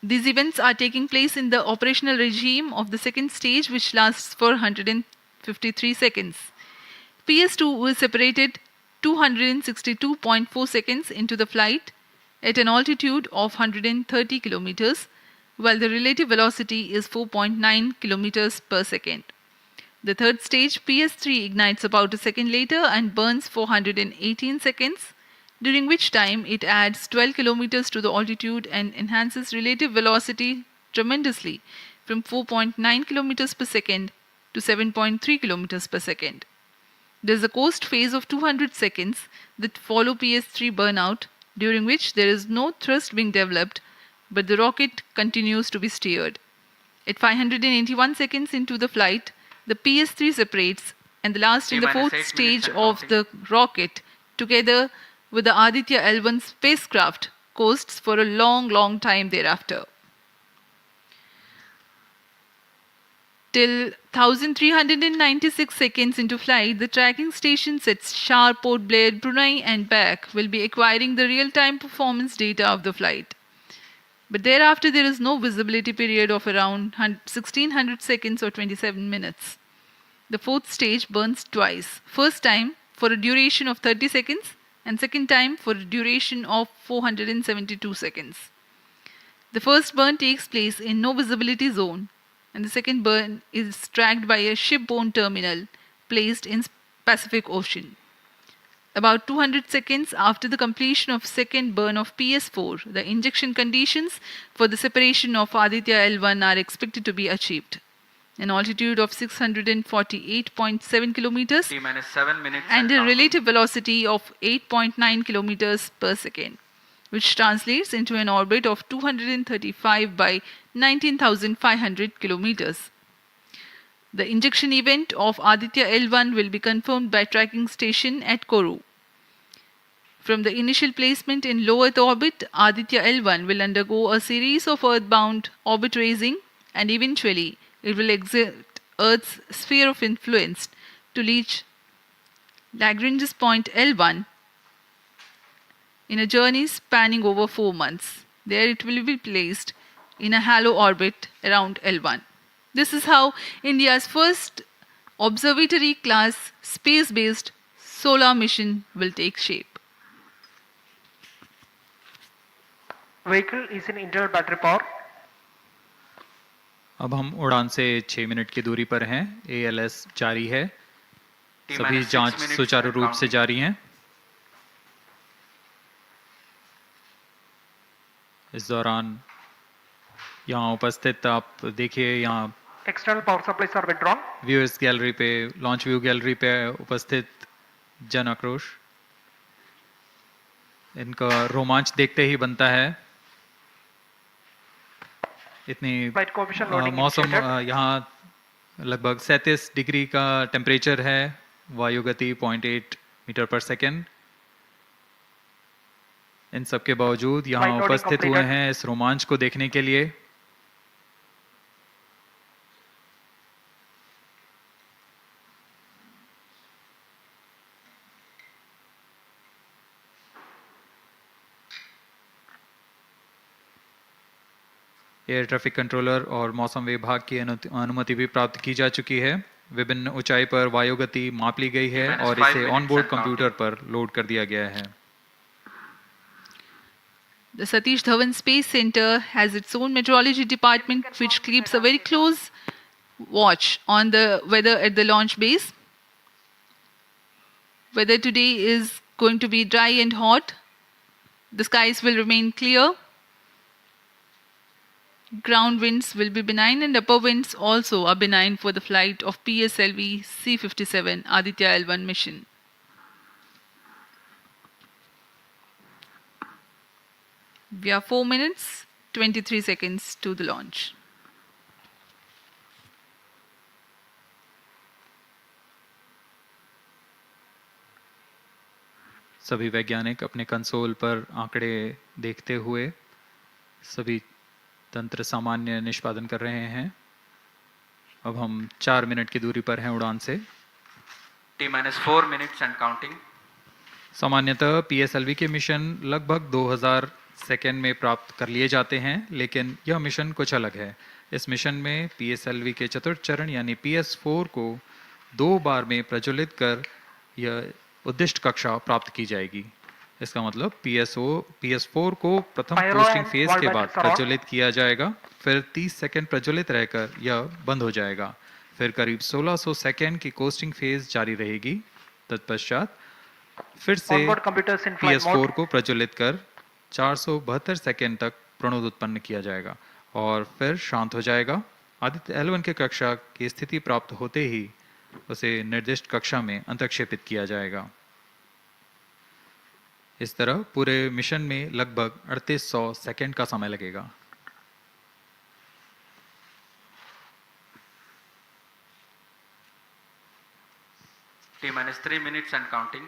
These events are taking place in the operational regime of the second stage, which lasts for 153 seconds. PS2 was separated 262.4 seconds into the flight at an altitude of 130 kilometers, while the relative velocity is 4.9 kilometers per second. The third stage, PS3, ignites about a second later and burns for 118 seconds, during which time it adds 12 kilometers to the altitude and enhances relative velocity tremendously from 4.9 kilometers per second to 7.3 kilometers per second. There is a coast phase of 200 seconds that follow PS3 burnout, during which there is no thrust being developed, but the rocket continues to be steered. At 581 seconds into the flight, the PS3 separates, and the last and the fourth stage of the rocket, together with the Aditya L1 spacecraft, coasts for a long time thereafter. Till 1396 seconds into flight, the tracking stations at Shar, Port Blair, Brunei and back will be acquiring the real-time performance data of the flight. But thereafter there is no visibility period of around 1600 seconds or 27 minutes. The fourth stage burns twice. First time for a duration of 30 seconds and second time for a duration of 472 seconds. The first burn takes place in no visibility zone, and the second burn is tracked by a shipborne terminal placed in Pacific Ocean. About 200 seconds after the completion of second burn of PS4, the injection conditions for the separation of Aditya L1 are expected to be achieved. An altitude of 648.7 kilometers and a relative velocity of 8.9 kilometers per second, which translates into an orbit of 235 by 19,500 kilometers. The injection event of Aditya L1 will be confirmed by tracking station at Kourou. From the initial placement in low Earth orbit, Aditya L1 will undergo a series of earthbound orbit raising, and eventually it will exit Earth's sphere of influence to reach Lagrange's point L1 in a journey spanning over 4 months. There it will be placed in a halo orbit around L1. This is how India's first observatory class space-based solar mission will take shape. Vehicle is in internal battery power. अब हम उड़ान से 6 minute की दूरी पर हैं। ALS जारी है। सभी जांच सुचारू रूप से जारी हैं। इस दौरान यहाँ उपस्थित आप देखिए, यहाँ External power supplies are withdrawn. Viewers gallery पे, लॉन्च व्यू गैलरी पे उपस्थित जन आक्रोश, इनका रोमांच देखते ही बनता है। इतनी मौसम यहाँ लगभग 37 डिग्री का टेम्परेचर है, वायु गति 0.8 मीटर पर सेकेंड। इन सब के बावजूद यहाँ उपस्थित हुए हैं इस रोमांच को देखने के लिए। एयर ट्रैफिक कंट्रोलर और मौसम विभाग की अनुमति भी प्राप्त की जा चुकी है। विभिन्न ऊंचाई पर वायु गति माप ली गई है और इसे ऑनबोर्ड कंप्यूटर पर लोड कर दिया गया है। The Satish Dhawan Space Center has its own meteorology department which keeps a very close watch on the weather at the launch base. Weather today is going to be dry and hot. The skies will remain clear. Ground winds will be benign and upper winds also are benign for the flight of PSLV C-57 Aditya L1 mission. We are 4 minutes, 23 seconds to the launch. सभी वैज्ञानिक अपने console पर आंकड़े देखते हुए सभी तंत्र सामान्य निष्पादन कर रहे हैं। अब हम 4 मिनट की दूरी पर हैं उड़ान से। T-4 minutes and counting. सामान्यतः PSLV के मिशन लगभग 2000 सेकेंड में प्राप्त कर लिए जाते हैं, लेकिन यह मिशन कुछ अलग है। इस मिशन में PSLV के चतुर्थ चरण यानी PS4 को 2 बार में प्रज्वलित कर यह उद्दिष्ट कक्षा प्राप्त की जाएगी। इसका मतलब PS4 को प्रथम कोस्टिंग फेज के बाद प्रज्वलित किया जाएगा, फिर 30 सेकंड प्रज्वलित रहकर यह बंद हो जाएगा, फिर करीब 1600 सेकंड की कोस्टिंग फेज जारी रहेगी। तत्पश्चात फिर से PS4 को प्रज्वलित कर 472 सेकंड तक प्रणोद उत्पन्न किया जाएगा और फिर शांत हो जाएगा। आदित्य L1 के कक्षा की स्थिति प्राप्त होते ही उसे निर्दिष्ट कक्षा में अंतक्षेपित किया जाएगा। इस तरह पूरे मिशन में लगभग 3800 सेकंड का समय लगेगा। T-3 minutes and counting.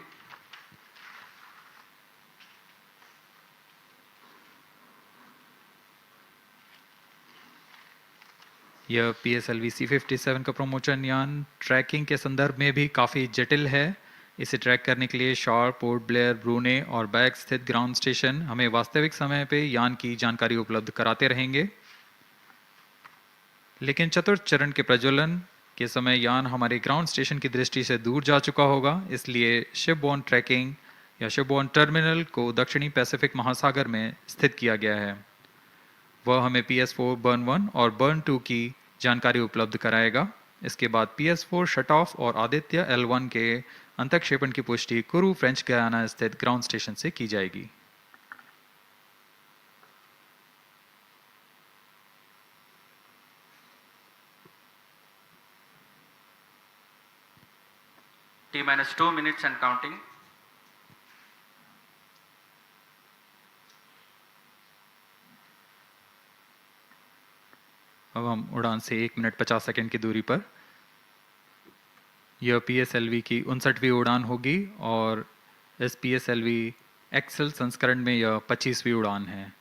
यह PSLV C57 का प्रमोशन यान ट्रैकिंग के संदर्भ में भी काफ़ी जटिल है। इसे ट्रैक करने के लिए शॉर, पोर्ट ब्लेयर, ब्रूने और बैग स्थित ग्राउंड स्टेशन हमें वास्तविक समय पे यान की जानकारी उपलब्ध कराते रहेंगे। लेकिन चतुर्थ चरण के प्रज्वलन के समय यान हमारे ग्राउंड स्टेशन की दृष्टि से दूर जा चुका होगा, इसलिए शिपबोर्न ट्रैकिंग या शिपबोर्न टर्मिनल को दक्षिणी पैसिफिक महासागर में स्थित किया गया है। वह हमें PS4 बर्न 1 और बर्न 2 की जानकारी उपलब्ध कराएगा। इसके बाद PS4 शट ऑफ और आदित्य L1 के अंतक्षेपण की पुष्टि कुरु फ्रेंच गयाना स्थित ग्राउंड स्टेशन से की जाएगी। T-2 minutes and counting. अब हम उड़ान से 1 मिनट 50 सेकंड की दूरी पर। यह PSLV की 59वीं उड़ान होगी और इस PSLV एक्सेल संस्करण में यह 25वीं उड़ान है।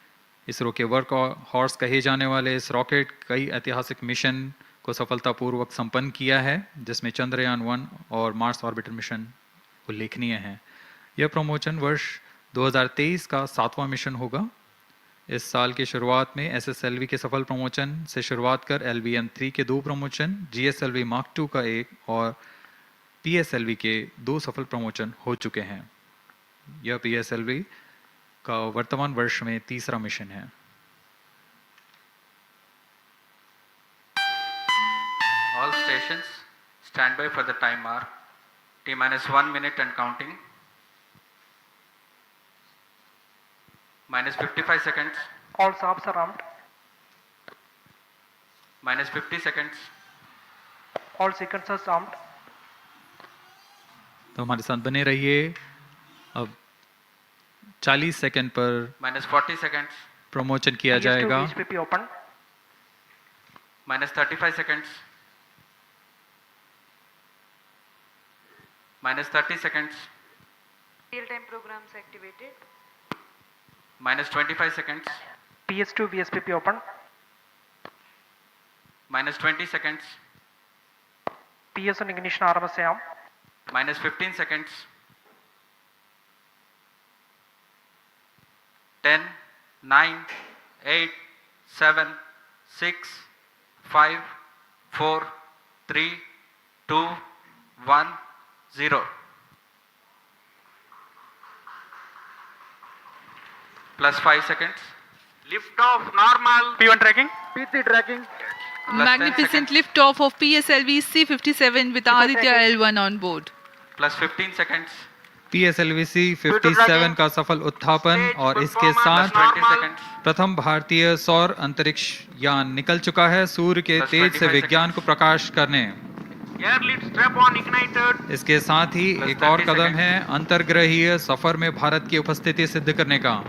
इसरो के वर्क हॉर्स कहे जाने वाले इस रॉकेट कई ऐतिहासिक मिशन को सफलतापूर्वक संपन्न किया है, जिसमें चंद्रयान 1 और मार्स ऑर्बिटर मिशन उल्लेखनीय हैं। यह प्रमोशन वर्ष 2023 का 7वां मिशन होगा। इस साल की शुरुआत में SSLV के सफल प्रमोशन से शुरुआत कर LVM-3 के 2 प्रमोशन, GSLV Mark II का 1 और PSLV के 2 सफल प्रमोशन हो चुके हैं। यह PSLV का वर्तमान वर्ष में 3रा मिशन है। All stations stand by for the time mark. T-1 minute and counting. -55 seconds. All subs are armed. -50 seconds. All sequencers armed. तो हमारे साथ बने रहिए। अब 40 सेकंड पर -40 seconds. प्रमोशन किया जाएगा। VSP open. -35 seconds. -30 seconds. Real-time programs activated. -25 seconds. PS2 VSP open. -20 seconds. PS1 ignition RMS arm. -15 seconds. 10, 9, 8, 7, 6, 5, 4, 3, 2, 1, 0. +5 seconds. Lift off normal. P1 tracking. P3 tracking. Magnificent liftoff of PSLV C57 with Aditya L1 on board. +15 seconds. PSLV C57 का सफल उत्थापन और इसके साथ 20 seconds. प्रथम भारतीय सौर अंतरिक्ष यान निकल चुका है सूर्य के Plus तेज से 25 विज्ञान को प्रकाश करने। Air lead strap on ignited. इसके साथ ही Plus एक और 30 कदम seconds. है अंतर्ग्रहीय सफर में भारत की उपस्थिति सिद्ध करने का।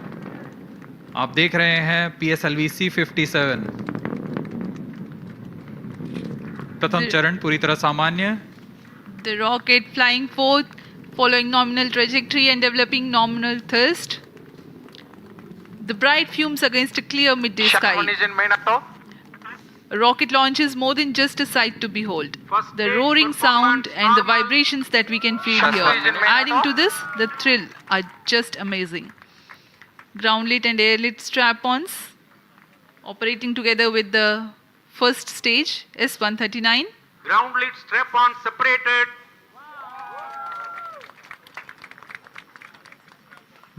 आप देख रहे हैं PSLV C57 प्रथम चरण पूरी तरह सामान्य। The rocket flying forth, following nominal trajectory and developing nominal thrust. The bright fumes against a clear midday Shut sky. one is in main auto. A rocket launch is more than just a sight to behold. First The stage roaring performance sound and the normal. vibrations that we can feel First here, stage in main adding auto. to this, the thrill are just amazing. ground-lit and air-lit strap-ons operating together with the first stage S139. Ground lead strap-on separated.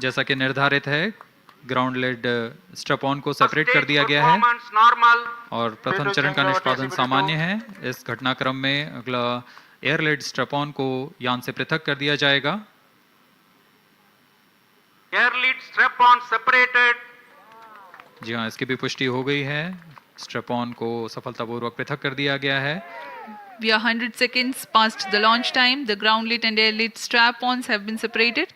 जैसा कि निर्धारित है, ground lead स्ट्रप on को separate कर Stage दिया गया है performance normal. और प्रथम चरण का निष्पादन सामान्य है। इस घटनाक्रम में अगला एयर लेड स्ट्रप ऑन को यान से पृथक कर दिया जाएगा। Air lead strap-on separated. जी हाँ, इसकी भी पुष्टि हो गई है। स्ट्रप ऑन को सफलतापूर्वक पृथक कर दिया गया है। We are 100 seconds past the launch time. The ground-lit and air-lit strap-ons have been separated.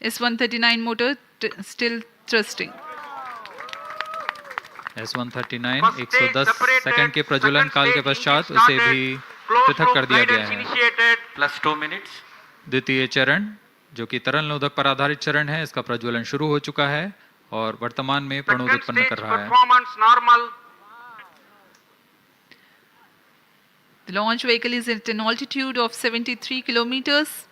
S139 motor still thrusting. S139 First stage 110 separated. Second के प्रज्वलन Second काल के stage पश्चात engine उसे started. भी Closed पृथक loop कर दिया गया guidance है। initiated. Plus 2 minutes. द्वितीय चरण जो कि तरल नोदक पर आधारित चरण है, इसका प्रज्वलन शुरू हो चुका है और वर्तमान में प्रणोद Second उत्पन्न stage कर रहा है। performance normal. The launch vehicle is at an altitude of 73 kilometers.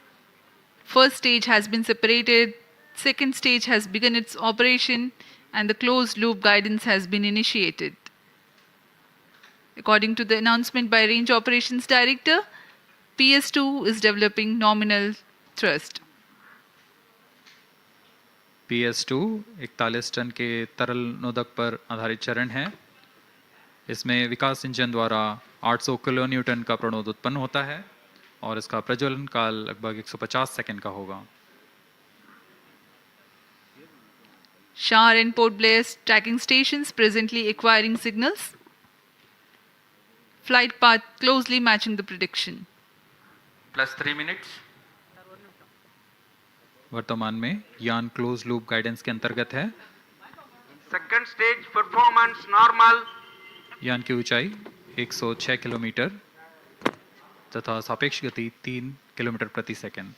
First stage has been separated. Second stage has begun its operation and the closed loop guidance has been initiated. According to the announcement by Range Operations Director, PS2 is developing nominal thrust. PS2 41 ton के तरल नोदक पर आधारित चरण है। इसमें विकास engine द्वारा 800 kilo Newton का प्रणोद उत्पन्न होता है और इसका प्रज्वलन काल लगभग 150 सेकंड का होगा। Shar and Port Blair tracking stations presently acquiring signals. Flight path closely matching the prediction. Plus 3 minutes. वर्तमान में यान क्लोज लूप गाइडेंस के अंतर्गत है। Second stage performance normal. यान की ऊंचाई 106 किलोमीटर तथा सापेक्ष गति 3 किलोमीटर प्रति second.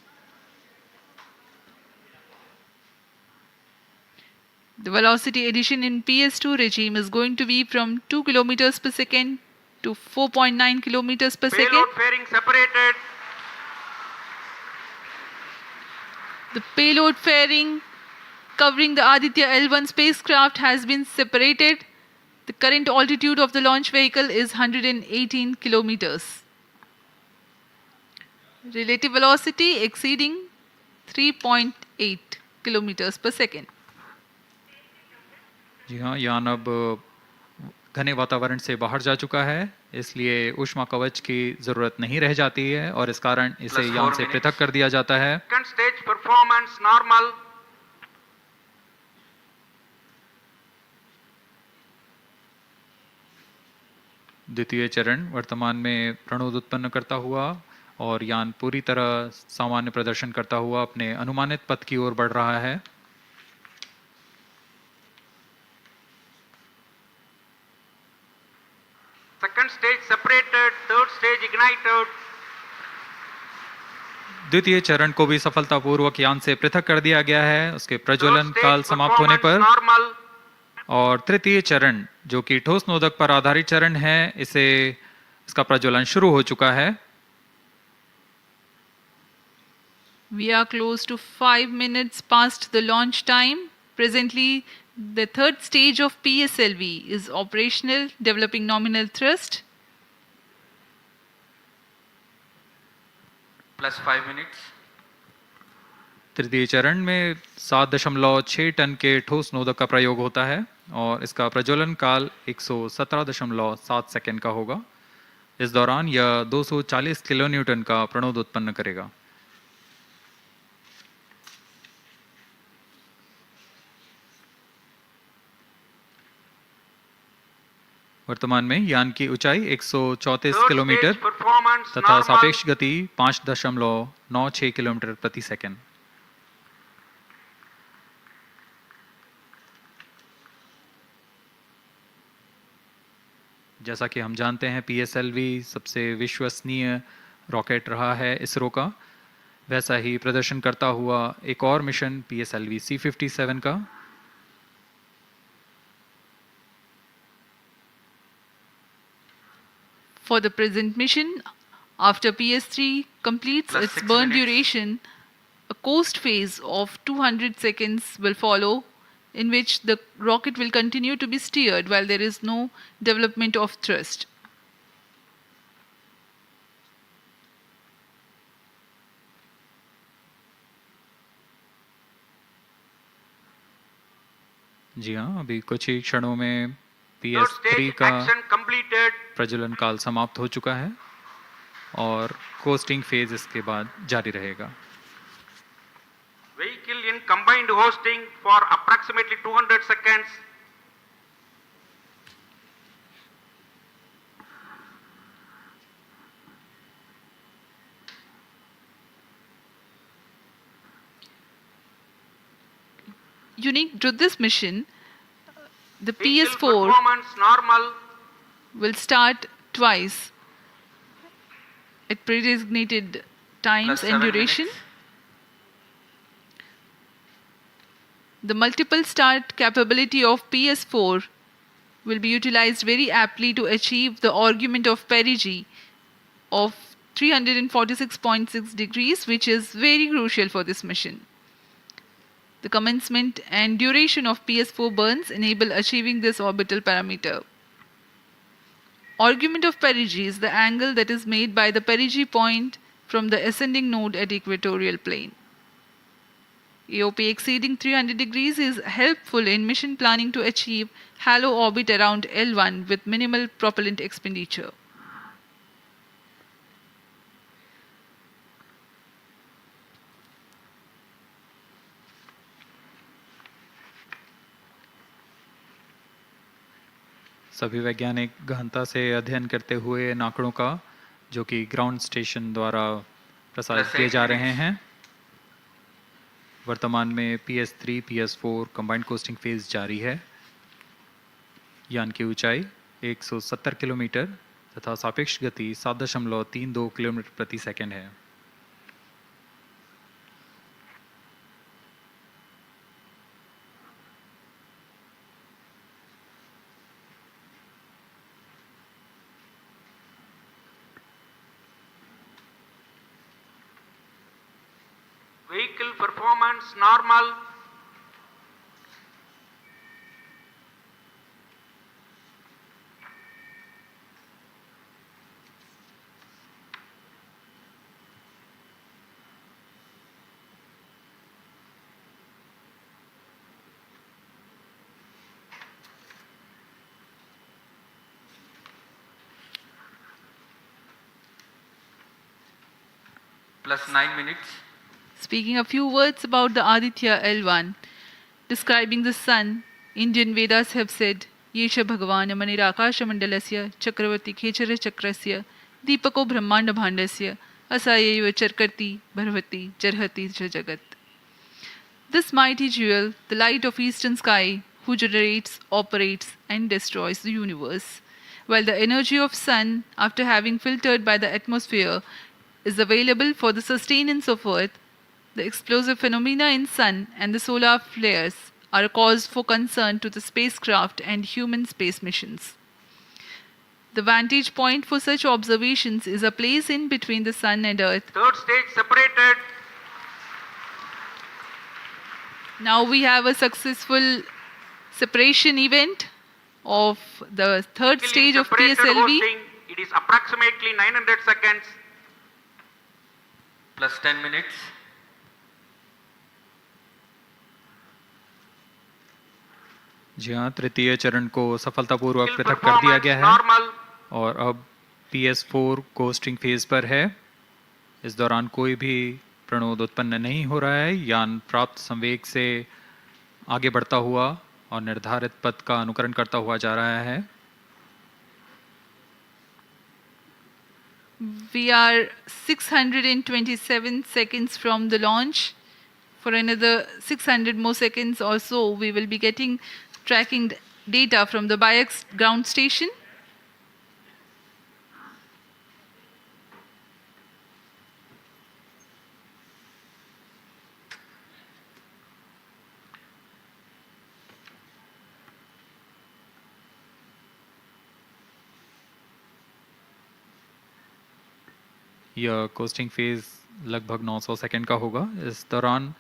The velocity addition in PS2 regime is going to be from 2 kilometers per second to 4.9 kilometers per second. Payload fairing separated. The payload fairing covering the Aditya L1 spacecraft has been separated. The current altitude of the launch vehicle is 118 kilometers. Relative velocity exceeding 3.8 kilometers per second. जी हाँ, यान अब घने वातावरण से बाहर जा चुका है, इसलिए ऊष्मा कवच की जरूरत नहीं रह जाती है और इस कारण इसे Plus यान 4 से minutes. पृथक कर दिया जाता है। Second stage performance normal. द्वितीय चरण वर्तमान में प्रणोद उत्पन्न करता हुआ और यान पूरी तरह सामान्य प्रदर्शन करता हुआ अपने अनुमानित पथ की ओर बढ़ रहा है। Second stage separated. Third stage ignited. द्वितीय चरण को भी सफलतापूर्वक यान से पृथक कर दिया गया है उसके प्रज्वलन Third काल stage समाप्त होने पर। performance normal. और तृतीय चरण जो कि ठोस नोदक पर आधारित चरण है, इसका प्रज्वलन शुरू हो चुका है। We are close to 5 minutes past the launch time. Presently, the third stage of PSLV is operational, developing nominal thrust. Plus 5 minutes. तृतीय चरण में 7.6 टन के ठोस नोदक का प्रयोग होता है और इसका प्रज्वलन काल 117.7 सेकंड का होगा। इस दौरान यह 240 किलो न्यूटन का प्रणोद उत्पन्न करेगा। वर्तमान में यान की ऊंचाई 134 Third किलोमीटर stage performance तथा normal. सापेक्ष गति 5.96 किलोमीटर प्रति सेकंड। जैसा कि हम जानते हैं, PSLV सबसे विश्वसनीय रॉकेट रहा है इसरो का, वैसा ही प्रदर्शन करता हुआ एक और मिशन PSLV C57 का। For the present mission, after PS3 completes Plus its 6 burn minutes. duration, A coast phase of 200 seconds will follow, in which the rocket will continue to be steered while there is no development of thrust. जी हाँ, अभी कुछ ही क्षणों में Third PS3 stage का action completed. प्रज्वलन काल समाप्त हो चुका है और कोस्टिंग फेज इसके बाद जारी रहेगा. Vehicle in combined hosting for approximately 200 seconds. Unique to this mission, the Vehicle PS4 performance normal. will start twice at predesignated times Plus and 7 duration. minutes. The multiple start capability of PS4 will be utilized very aptly to achieve the argument of perigee of 346.6 degrees, which is very crucial for this mission. The commencement and duration of PS4 burns enable achieving this orbital parameter. Argument of perigee is the angle that is made by the perigee point from the ascending node at equatorial plane. AOP exceeding 300 degrees is helpful in mission planning to achieve halo orbit around L1 with minimal propellant expenditure. सभी वैज्ञानिक गहनता से अध्ययन करते हुए इन आंकड़ों का, जो कि ग्राउंड स्टेशन द्वारा प्रसारित किए जा रहे हैं. वर्तमान में PS3 PS4 combined costing phase जारी है. यान की ऊंचाई 170 किलोमीटर तथा सापेक्ष गति 7.32 किलोमीटर प्रति सेकंड है. Vehicle performance normal. Plus 9 minutes. Speaking a few words about the Aditya L1, describing the sun, Indian Vedas have said, Yesha Bhagavan Manirakasha Mandalasya Chakravarti Khechara Chakrasya Deepako Brahmanda Bhandasya Asayeva Charkarti Bharvati Jarhati Jagat. This mighty jewel, the light of eastern sky, who generates, operates, and destroys the universe, while the energy of sun, after having filtered by the atmosphere, is available for the sustenance of earth, the explosive phenomena in sun and the solar flares are a cause for concern to the spacecraft and human space missions. The vantage point for such observations is a place in between the sun and earth. Third stage separated. Now we have a successful separation event of the third Vehicle stage in of separated PSLV. hosting. It is approximately 900 seconds. Plus 10 minutes. जी हाँ, तृतीय चरण को सफलतापूर्वक Vehicle पृथक कर दिया performance गया है normal. और अब PS4 कोस्टिंग फेज पर है. इस दौरान कोई भी प्रणोद उत्पन्न नहीं हो रहा है. यान प्राप्त संवेग से आगे बढ़ता हुआ और निर्धारित पथ का अनुकरण करता हुआ जा रहा है. We are 627 seconds from the launch. For another 600 more seconds or so, we will be getting tracking data from the BIAX ground station. यह कोस्टिंग फेज लगभग 900 सेकंड का होगा। इस दौरान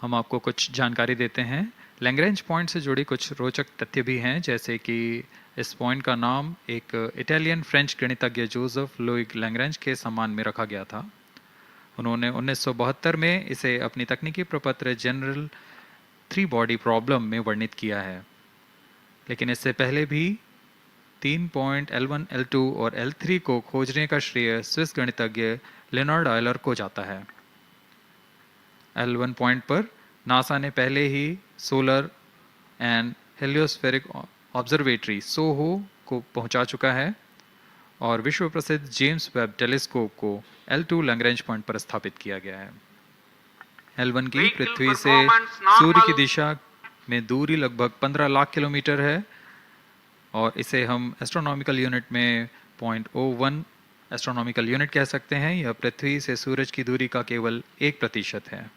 हम आपको कुछ जानकारी देते हैं। लैग्रेंज पॉइंट से जुड़ी कुछ रोचक तथ्य भी हैं, जैसे कि इस पॉइंट का नाम एक इटालियन फ्रेंच गणितज्ञ जोसेफ लुइग लैग्रेंज के सम्मान में रखा गया था। उन्होंने 1972 में इसे अपनी तकनीकी प्रपत्र जनरल थ्री बॉडी प्रॉब्लम में वर्णित किया है, लेकिन इससे पहले भी 3 पॉइंट L1, L2 और L3 को खोजने का श्रेय स्विस गणितज्ञ लियोनार्ड आयलर को जाता है। L1 पॉइंट पर नासा ने पहले ही सोलर एंड हेलियोस्फेरिक ऑब्जर्वेटरी सोहो को पहुंचा चुका है और विश्व प्रसिद्ध जेम्स वेब टेलीस्कोप को L2 लैग्रेंज पॉइंट पर स्थापित किया गया है। L1 की Vehicle पृथ्वी से performance सूर्य की normal. दिशा में दूरी लगभग 15 लाख किलोमीटर है और इसे हम एस्ट्रोनॉमिकल यूनिट में 0.01 एस्ट्रोनॉमिकल यूनिट कह सकते हैं। यह पृथ्वी से सूरज की दूरी का केवल 1% है।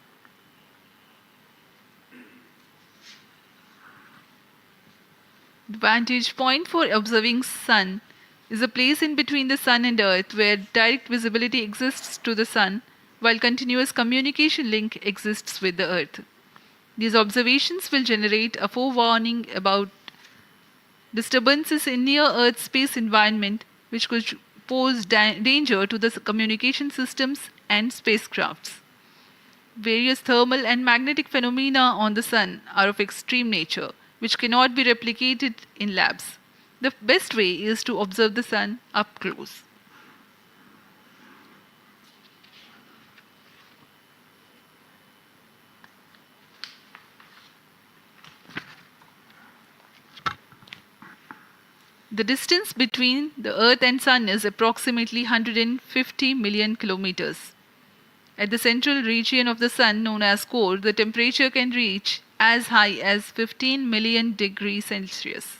The vantage point for observing sun is a place in between the sun and earth where direct visibility exists to the sun while continuous communication link exists with the earth. These observations will generate a forewarning about disturbances in near earth space environment which could pose danger to the communication systems and spacecrafts. Various thermal and magnetic phenomena on the sun are of extreme nature, which cannot be replicated in labs. The best way is to observe the sun up close. The distance between the Earth and Sun is approximately 150 million kilometers. At the central region of the Sun, known as core, the temperature can reach as high as 15 million degrees Celsius.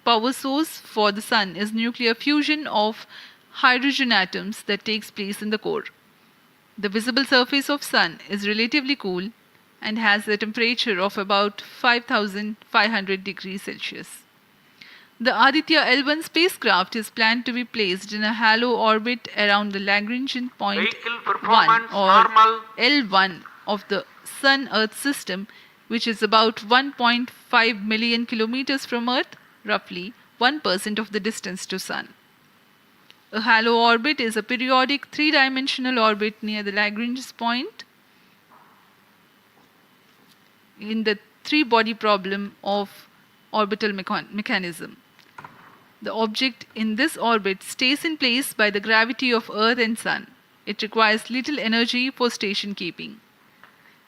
Power source for the Sun is nuclear fusion of hydrogen atoms that takes place in the core. The visible surface of Sun is relatively cool and has a temperature of about 5,500 degrees Celsius. The Aditya L1 spacecraft is planned to be placed in a halo orbit around the Lagrangian point Vehicle 1 performance or normal. L1 of the Sun-Earth system, which is about 1.5 million kilometers from Earth, roughly 1% of the distance to Sun. A halo orbit is a periodic three-dimensional orbit near the Lagrange point in the three-body problem of orbital mechanism. The object in this orbit stays in place by the gravity of Earth and Sun. It requires little energy for station keeping.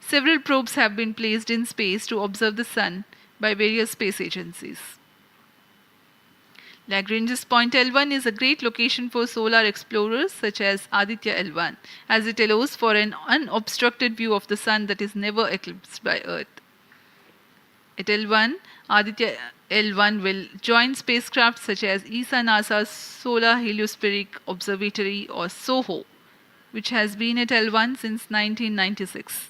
Several probes have been placed in space to observe the Sun by various space agencies. Lagrange's point L1 is a great location for solar explorers such as Aditya L1, as it allows for an unobstructed view of the Sun that is never eclipsed by Earth. At L1, Aditya L1 will join spacecraft such as ESA-NASA's Solar Heliospheric Observatory or SOHO, which has been at L1 since 1996.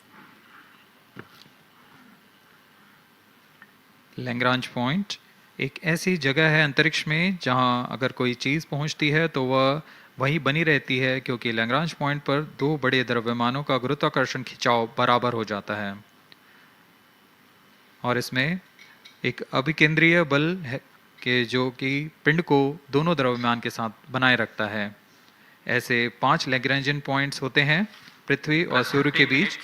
Lagrange point एक ऐसी जगह है अंतरिक्ष में जहां अगर कोई चीज़ पहुंचती है तो वह वहीं बनी रहती है, क्योंकि लैग्रांज पॉइंट पर दो बड़े द्रव्यमानों का गुरुत्वाकर्षण खिंचाव बराबर हो जाता है और इसमें एक अभिकेंद्रीय बल है कि जो कि पिंड को दोनों द्रव्यमान के साथ बनाए रखता है। ऐसे 5 लैग्रेंजियन पॉइंट्स होते हैं पृथ्वी और सूर्य के बीच।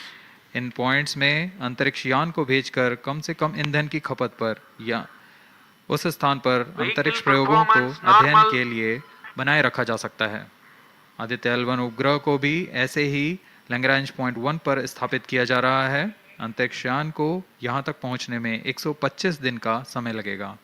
इन पॉइंट्स में अंतरिक्ष यान को भेजकर कम से कम ईंधन की खपत पर या उस स्थान पर अंतरिक्ष प्रयोगों को अध्ययन के लिए बनाए रखा जा सकता है। आदित्य L1 उपग्रह को भी ऐसे ही लैग्रेंज पॉइंट 1 पर स्थापित किया जा रहा है। अंतरिक्ष यान को यहां तक पहुंचने में 125 दिन का समय लगेगा।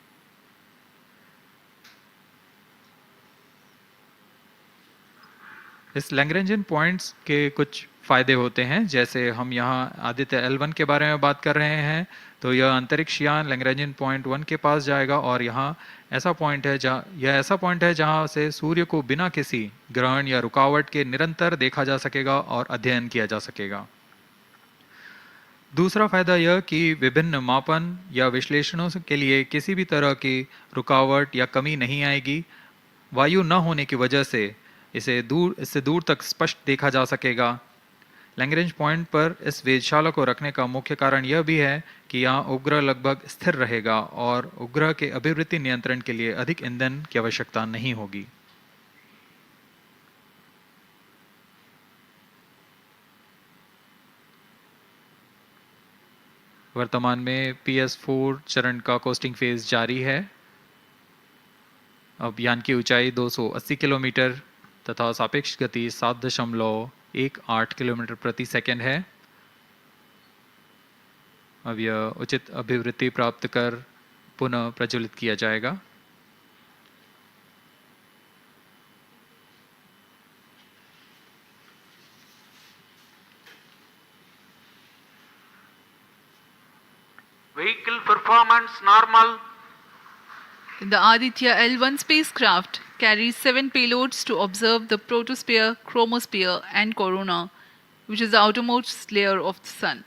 इस लैग्रेंजियन पॉइंट्स के कुछ फ़ायदे होते हैं, जैसे हम यहाँ आदित्य L1 के बारे में बात कर रहे हैं तो यह अंतरिक्ष यान लैग्रेंजियन पॉइंट 1 के पास जाएगा और यह ऐसा पॉइंट है जहाँ से सूर्य को बिना किसी ग्रहण या रुकावट के निरंतर देखा जा सकेगा और अध्ययन किया जा सकेगा। दूसरा फायदा यह कि विभिन्न मापन या विश्लेषणों के लिए किसी भी तरह की रुकावट या कमी नहीं आएगी। वायु न होने की वजह से इससे दूर तक स्पष्ट देखा जा सकेगा। लैग्रेंज पॉइंट पर इस वेधशाला को रखने का मुख्य कारण यह भी है कि यहाँ उपग्रह लगभग स्थिर रहेगा और उपग्रह के अभिवृद्धि नियंत्रण के लिए अधिक ईंधन की आवश्यकता नहीं होगी। वर्तमान में PS4 चरण का कोस्टिंग फेज जारी है। अब यान की ऊंचाई 280 किलोमीटर तथा सापेक्ष गति 7.18 किलोमीटर प्रति सेकंड है। अब यह उचित अभिवृद्धि प्राप्त कर पुनः प्रज्वलित किया जाएगा। Vehicle performance normal. The Aditya L1 spacecraft carries 7 payloads to observe the protosphere, chromosphere, and corona, which is the outermost layer of the Sun.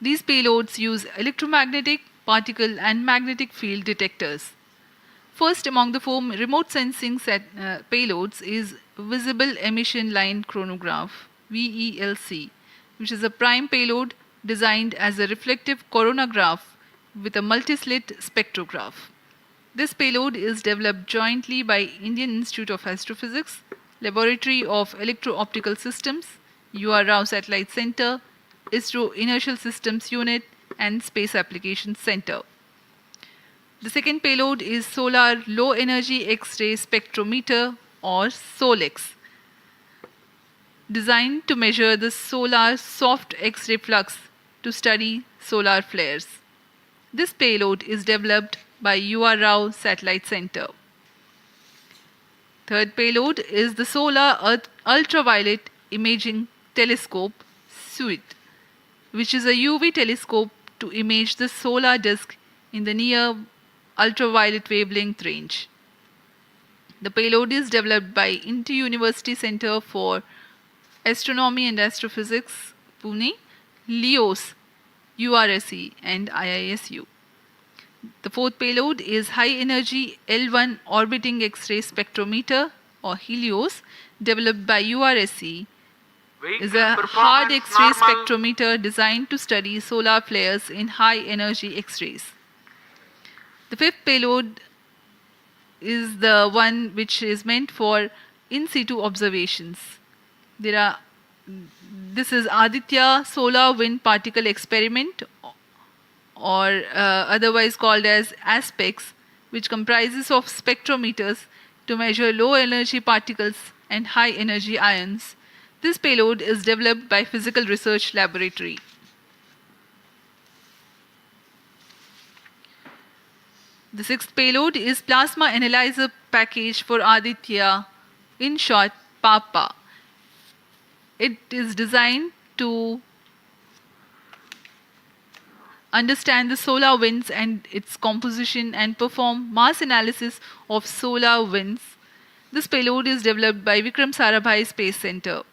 These payloads use electromagnetic, particle, and magnetic field detectors. First among the 4 remote sensing payloads is Visible Emission Line Chronograph (VELC), which is a prime payload designed as a reflective coronagraph with a multislit spectrograph. This payload is developed jointly by Indian Institute of Astrophysics, Laboratory of Electro-Optical Systems, UR Rao Satellite Center, ISRO Inertial Systems Unit, and Space Applications Center. The second payload is Solar Low Energy X-ray Spectrometer, or SOLEX, designed to measure the solar soft X-ray flux to study solar flares. This payload is developed by UR Rao Satellite Center. Third payload is the Solar Earth Ultraviolet Imaging Telescope SUIT, which is a UV telescope to image the solar disk in the near ultraviolet wavelength range. The payload is developed by Inter-University Center for Astronomy and Astrophysics, Pune, LEOS, URSE, and IISU. The fourth payload is High Energy L1 Orbiting X-ray Spectrometer, or HELIOS, developed by URSE. Is a hard X-ray spectrometer designed to study solar flares in high energy X-rays. The fifth payload is the one which is meant for in situ observations. This is Aditya Solar Wind Particle Experiment, or otherwise called as ASPEX, which comprises of spectrometers to measure low energy particles and high energy ions. This payload is developed by Physical Research Laboratory. The sixth payload is Plasma Analyzer Package for Aditya, in short PAPA. It is designed to understand the solar winds and its composition and perform mass analysis of solar winds. This payload is developed by Vikram Sarabhai Space Center.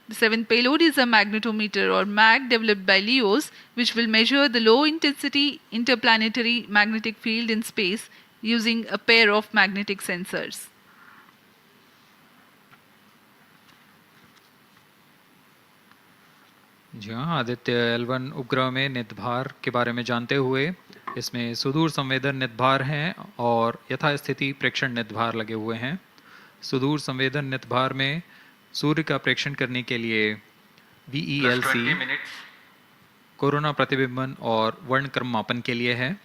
The seventh payload is a magnetometer, or MAG, developed by LEOS, which will measure the low intensity interplanetary magnetic field in space using a pair of magnetic sensors. जी हाँ, Aditya L1 उपग्रह में निदभार के बारे में जानते हुए इसमें सुदूर संवेदन निदभार हैं और यथास्थिति प्रेक्षण निदभार लगे हुए हैं। सुदूर संवेदन निदभार में सूर्य का प्रेक्षण करने के लिए VELC कोरोना प्रतिबिंबन और वर्णक्रम मापन के लिए है।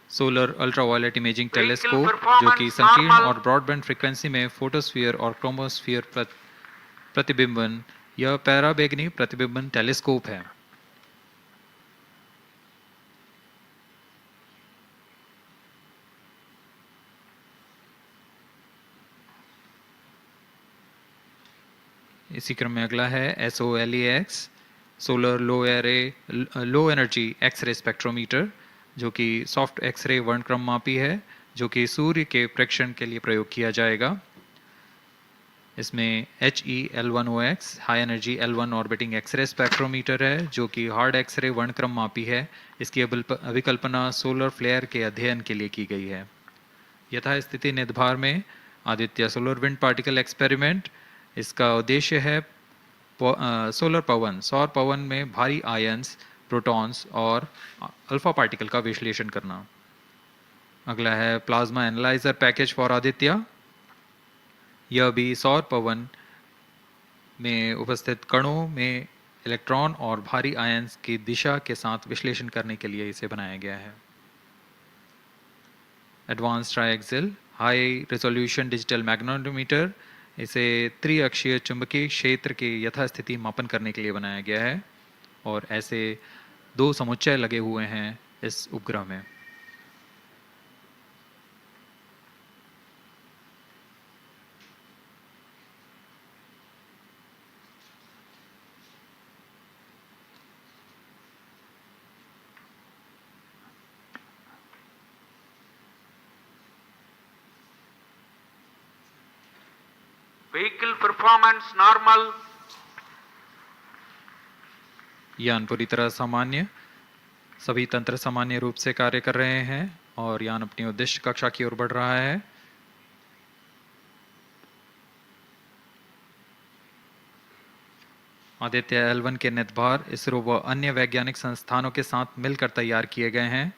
सोलर अल्ट्रावायलेट इमेजिंग टेलीस्कोप, जो कि संकीर्ण और ब्रॉडबैंड फ्रीक्वेंसी में फोटोस्फीयर और क्रोमोस्फीयर प्रतिबिंबन, यह पैराबैंगनी प्रतिबिंबन टेलीस्कोप है। इसी क्रम में अगला है SOLEX, solar low energy x ray spectrometer, जो कि सॉफ्ट एक्सरे वर्णक्रम मापी है, जो कि सूर्य के प्रेक्षण के लिए प्रयोग किया जाएगा। इसमें HEL1OX high energy L1 orbiting x ray spectrometer है, जो कि हार्ड एक्सरे वर्णक्रम मापी है। इसकी अभिकल्पना सोलर फ्लेयर के अध्ययन के लिए की गई है। यथास्थिति निदभार में Aditya solar wind particle experiment, इसका उद्देश्य है सोलर पवन, सौर पवन में भारी आयंस, प्रोटॉन्स और अल्फा पार्टिकल का विश्लेषण करना। अगला है plasma analyser package for Aditya. यह भी सौर पवन में उपस्थित कणों में इलेक्ट्रॉन और भारी आयंस की दिशा के साथ विश्लेषण करने के लिए इसे बनाया गया है। Advance triaxial high resolution digital magnetometer, इसे त्रिअक्षीय चुंबकीय क्षेत्र के यथास्थिति मापन करने के लिए बनाया गया है और ऐसे 2 समुच्चय लगे हुए हैं इस उपग्रह में। Vehicle performance normal. यान पूरी तरह सामान्य, सभी तंत्र सामान्य रूप से कार्य कर रहे हैं और यान अपनी उद्देश्य कक्षा की ओर बढ़ रहा है। आदित्य L1 के नितभार इसरो व अन्य वैज्ञानिक संस्थानों के साथ मिलकर तैयार किए गए हैं।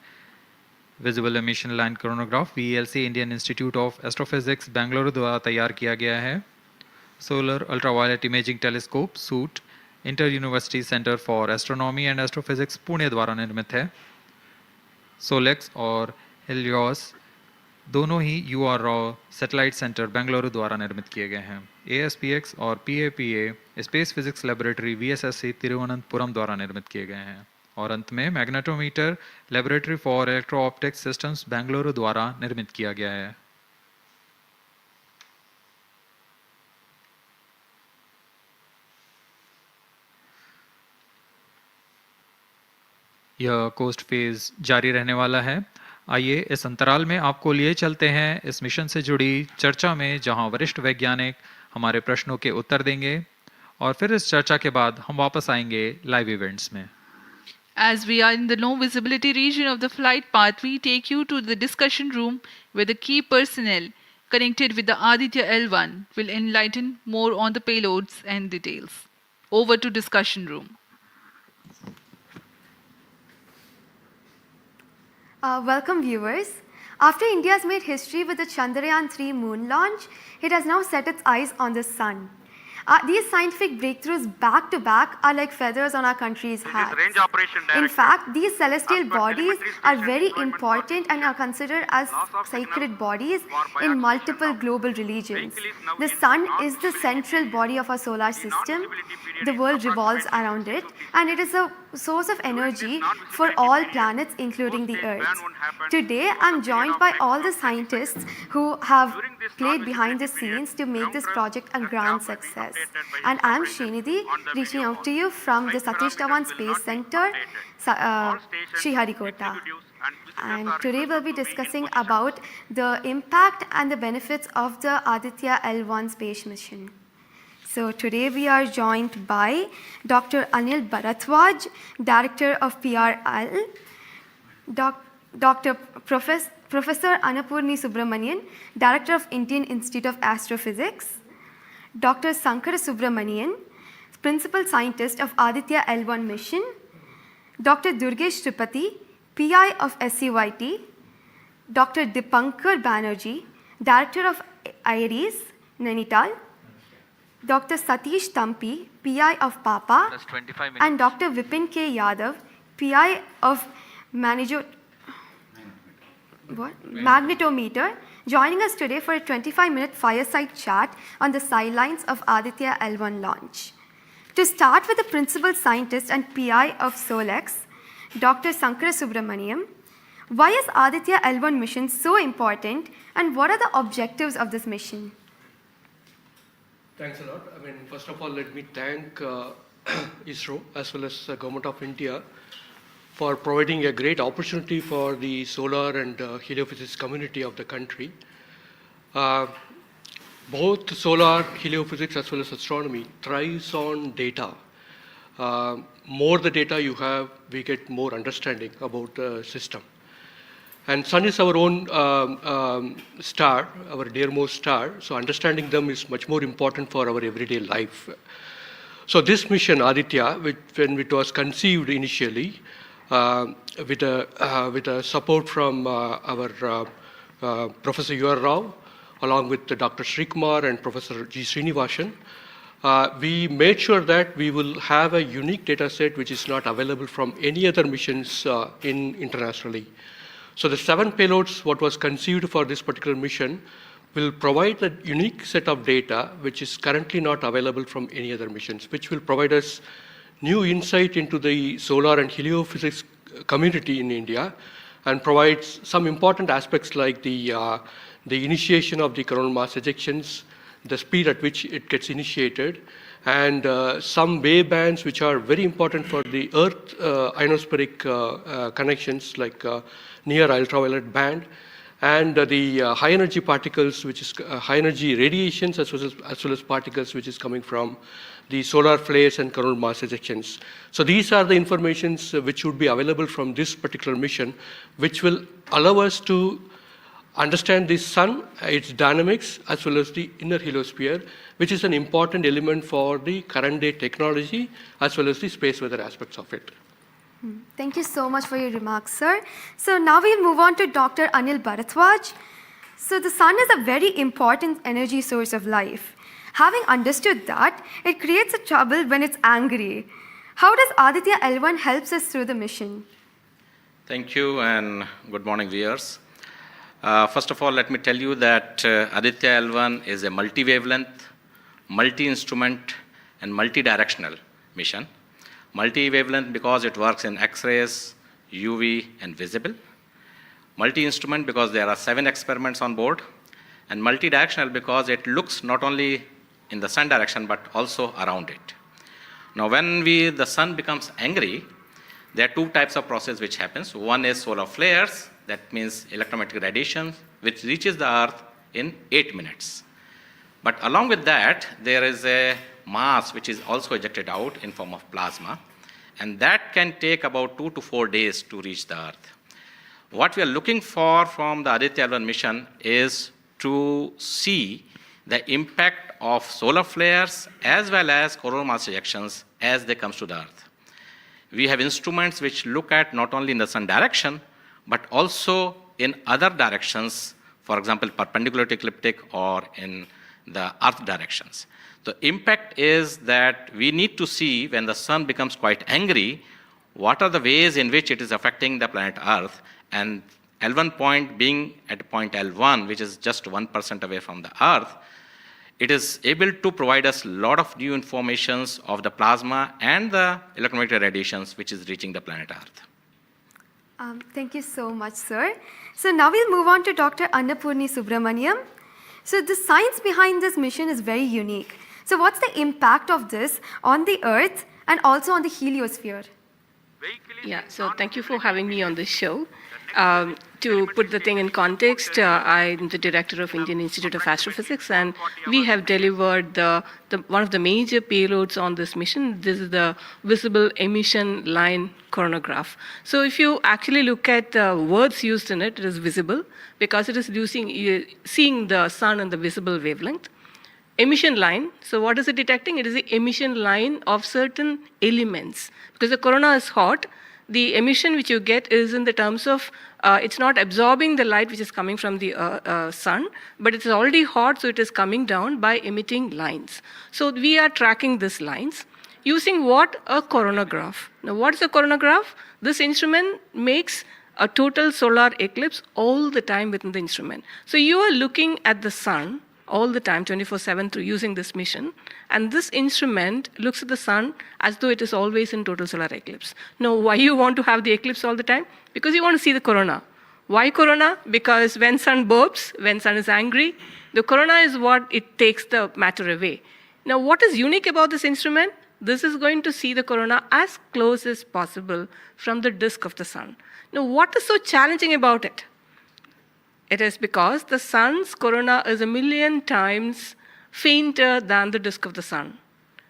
Visible emission line chronograph VLC Indian institute of astrophysics Bengaluru द्वारा तैयार किया गया है। Solar ultraviolet imaging telescope suit inter university centre for astronomy and astrophysics Pune द्वारा निर्मित है। सोलेक्स और हेलियोस दोनों ही URO सैटेलाइट सेंटर बेंगलुरु द्वारा निर्मित किए गए हैं। ASPX और PAPA space physics laboratory VSSC Thiruvananthapuram द्वारा निर्मित किए गए हैं। और अंत में magnetometer laboratory for electro optics systems Bengaluru द्वारा निर्मित किया गया है। यह कोस्ट फेज जारी रहने वाला है। आइए इस अंतराल में आपको लिए चलते हैं इस मिशन से जुड़ी चर्चा में, जहां वरिष्ठ वैज्ञानिक हमारे प्रश्नों के उत्तर देंगे और फिर इस चर्चा के बाद हम वापस आएंगे लाइव इवेंट्स में। As we are in the low visibility region of the flight path, we take you to the discussion room where the key personnel connected with the Aditya L1 will enlighten more on the payloads and details. Over to discussion room. Welcome viewers. After India has made history with the Chandrayaan-3 moon launch, it has now set its eyes on the sun. These scientific breakthroughs back to back are like feathers on our country's hat. Range operation director. In fact, these celestial As per bodies telemetry are station very deployment important and are considered as Loss of sacred signal bodies for in biaxial multiple shutdown. global religions. Vehicle is now The in sun is the non-visibility central period. body of our solar The system. non-visibility period The is world revolves approximately around it, 60 and it is a source of energy non-visibility for all period, planets, including the post-phase Earth. ban won't happen Today, over I'm the joined period by of all the next scientists who have During this played behind the non-visibility period, scenes to make this ground project a thrust grand aircraft will be success. updated by And I'm supervisor Srinidhi, on the reaching video out hall. to you from the Flight Satish parameters Dhawan will Space not be Center, updated. All stations, Sriharikota. executives and visitors And are today we'll be requested to discussing in position. about the impact and the benefits of the Aditya L1 space mission. So today we are joined by Dr. Anil Bharadwaj, Director of PRL, Dr. Professor Annapurni Subramanian, Director of Indian Institute of Astrophysics, Dr. Sankara Subramanian, Principal Scientist of Aditya L1 mission, Dr. Durgesh Tripati, PI of SCYT, Dr. Dipankar Banerjee, Director of IRIS, Nainital, Dr. Satish Tampi, PI of PAPA, Plus 25 minutes. and Dr. Vipin K. Yadav, PI of Magnetometer, joining us today for a 25-minute fireside chat on the sidelines of Aditya L1 launch. To start with the Principal Scientist and PI of SOLEX, Dr. Sankara Subramaniam, why is Aditya L1 mission so important and what are the objectives of this mission? Thanks a lot. I mean, first of all, let me thank ISRO as well as the Government of India for providing a great opportunity for the solar and heliophysics community of the country. Both solar, heliophysics as well as astronomy thrives on data. More the data you have, we get more understanding about the system. And sun is our own star, our dearmost star, so understanding them is much more important for our everyday life. So this mission, Aditya, when it was conceived initially, with a support from our Professor U.R. Rao, along with Dr. Srikumar and Professor G. Srinivasan, we made sure that we will have a unique data set which is not available from any other missions internationally. So the 7 payloads, what was conceived for this particular mission, will provide a unique set of data which is currently not available from any other missions, which will provide us new insight into the solar and heliophysics community in India, and provides some important aspects like the initiation of the coronal mass ejections, the speed at which it gets initiated, and some wave bands which are very important for the Earth ionospheric connections, like near ultraviolet band, and the high energy particles, which is high energy radiations, as well as particles which is coming from the solar flares and coronal mass ejections. So these are the informations which would be available from this particular mission, which will allow us to understand the sun, its dynamics, as well as the inner heliosphere, which is an important element for the current day technology, as well as the space weather aspects of it. Thank you so much for your remarks, sir. So now we'll move on to Dr. Anil Bharadwaj. So the sun is a very important energy source of life. Having understood that, it creates a trouble when it's angry. How does Aditya L1 helps us through the mission? Thank you and good morning, viewers. First of all, let me tell you that Aditya L1 is a multi-wavelength, multi-instrument, and multi-directional mission. Multi-wavelength because it works in X-rays, UV, and visible. Multi-instrument because there are 7 experiments on board. And multi-directional because it looks not only in the sun direction but also around it. Now when the sun becomes angry, there are 2 types of process which happens. One is solar flares, that means electromagnetic radiation, which reaches the Earth in 8 minutes. But along with that, there is a mass which is also ejected out in form of plasma, and that can take about 2 to 4 days to reach the Earth. What we are looking for from the Aditya L1 mission is to see the impact of solar flares as well as coronal mass ejections as they come to the Earth. We have instruments which look at not only in the sun direction, but also in other directions, for example, perpendicular to ecliptic or in the Earth directions. The impact is that we need to see when the sun becomes quite angry, what are the ways in which it is affecting the planet Earth, and L1 point being at point L1, which is just 1% away from the Earth, it is able to provide us a lot of new informations of the plasma and the electromagnetic radiations which is reaching the planet Earth. Thank you so much, sir. So now we'll move on to Dr. Annapurni Subramaniam. So the science behind this mission is very unique. So what's the impact of this on the Earth and also on the heliosphere? Yeah, so thank you for having me on this show. To put the thing in context, I'm the director of Indian Institute of Astrophysics, and we have delivered one of the major payloads on this mission. This is the visible emission line coronagraph. So if you actually look at the words used in it, it is visible because it is seeing the sun in the visible wavelength. Emission line, so what is it detecting? It is the emission line of certain elements. Because the corona is hot, the emission which you get is in the terms of, it's not absorbing the light which is coming from the sun, but it's already hot, so it is coming down by emitting lines. So we are tracking these lines using what? A coronagraph. Now what is a coronagraph? This instrument makes a total solar eclipse all the time within the instrument. So you are looking at the sun all the time, 24/7 through using this mission. And this instrument looks at the sun as though it is always in total solar eclipse. Now, why you want to have the eclipse all the time? Because you want to see the corona. Why corona? Because when sun burps, when sun is angry, the corona is what it takes the matter away. Now, what is unique about this instrument? This is going to see the corona as close as possible from the disk of the sun. Now, what is so challenging about it? It is because the sun's corona is 1,000,000 times fainter than the disk of the sun.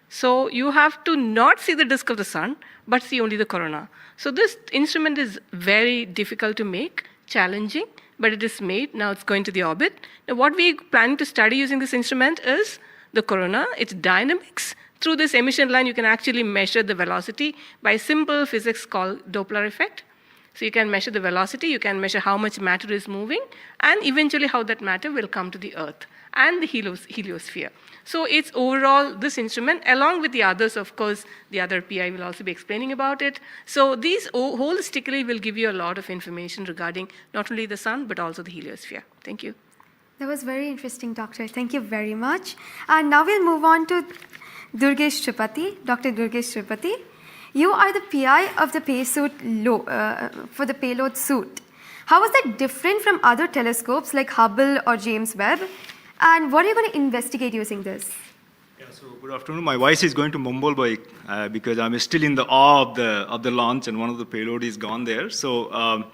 So you have to not see the disk of the sun, but see only the corona. So this instrument is very difficult to make, challenging, but it is made. Now it's going to the orbit. Now what we're planning to study using this instrument is the corona, its dynamics through this emission line, you can actually measure the velocity by simple physics called Doppler effect. So you can measure the velocity, you can measure how much matter is moving, and eventually how that matter will come to the Earth and the heliosphere. So it's overall this instrument, along with the others, of course, the other PI will also be explaining about it. So these holistically will give you a lot of information regarding not only the sun, but also the heliosphere. Thank you. That was very interesting, Doctor. Thank you very much. And now we'll move on to Durgesh Tripathi, Dr. Durgesh Tripathi. You are the PI of the for the payload suit. How is that different from other telescopes like Hubble or James Webb? And what are you going to investigate using this? Yeah, so good afternoon. My voice is going to mumble because I'm still in the awe of the launch and one of the payload is gone there. So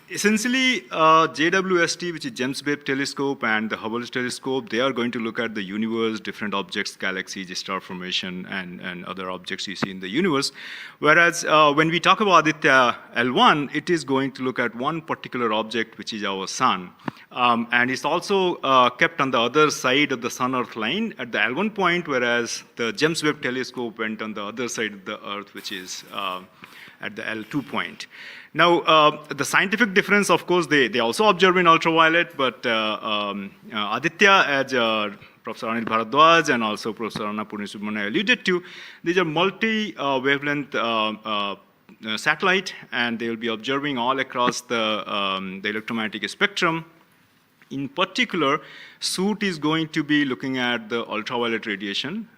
essentially, JWST, which is James Webb Telescope, and the Hubble Telescope, they are going to look at the universe, different objects, galaxies, star formation, and other objects you see in the universe. Whereas when we talk about Aditya L1, it is going to look at one particular object, which is our sun. And it's also kept on the other side of the Sun-Earth line at the L1 point, whereas the James Webb Telescope went on the other side of the Earth, which is at the L2 point. Now, the scientific difference, of course, they also observe in ultraviolet, but Aditya, as Professor Anil Bharadwaj and also Professor Annapurni Subramanian alluded to, these are multi-wavelength satellite, and they will be observing all across the electromagnetic spectrum. In particular, SUIT is going to be looking at the ultraviolet radiation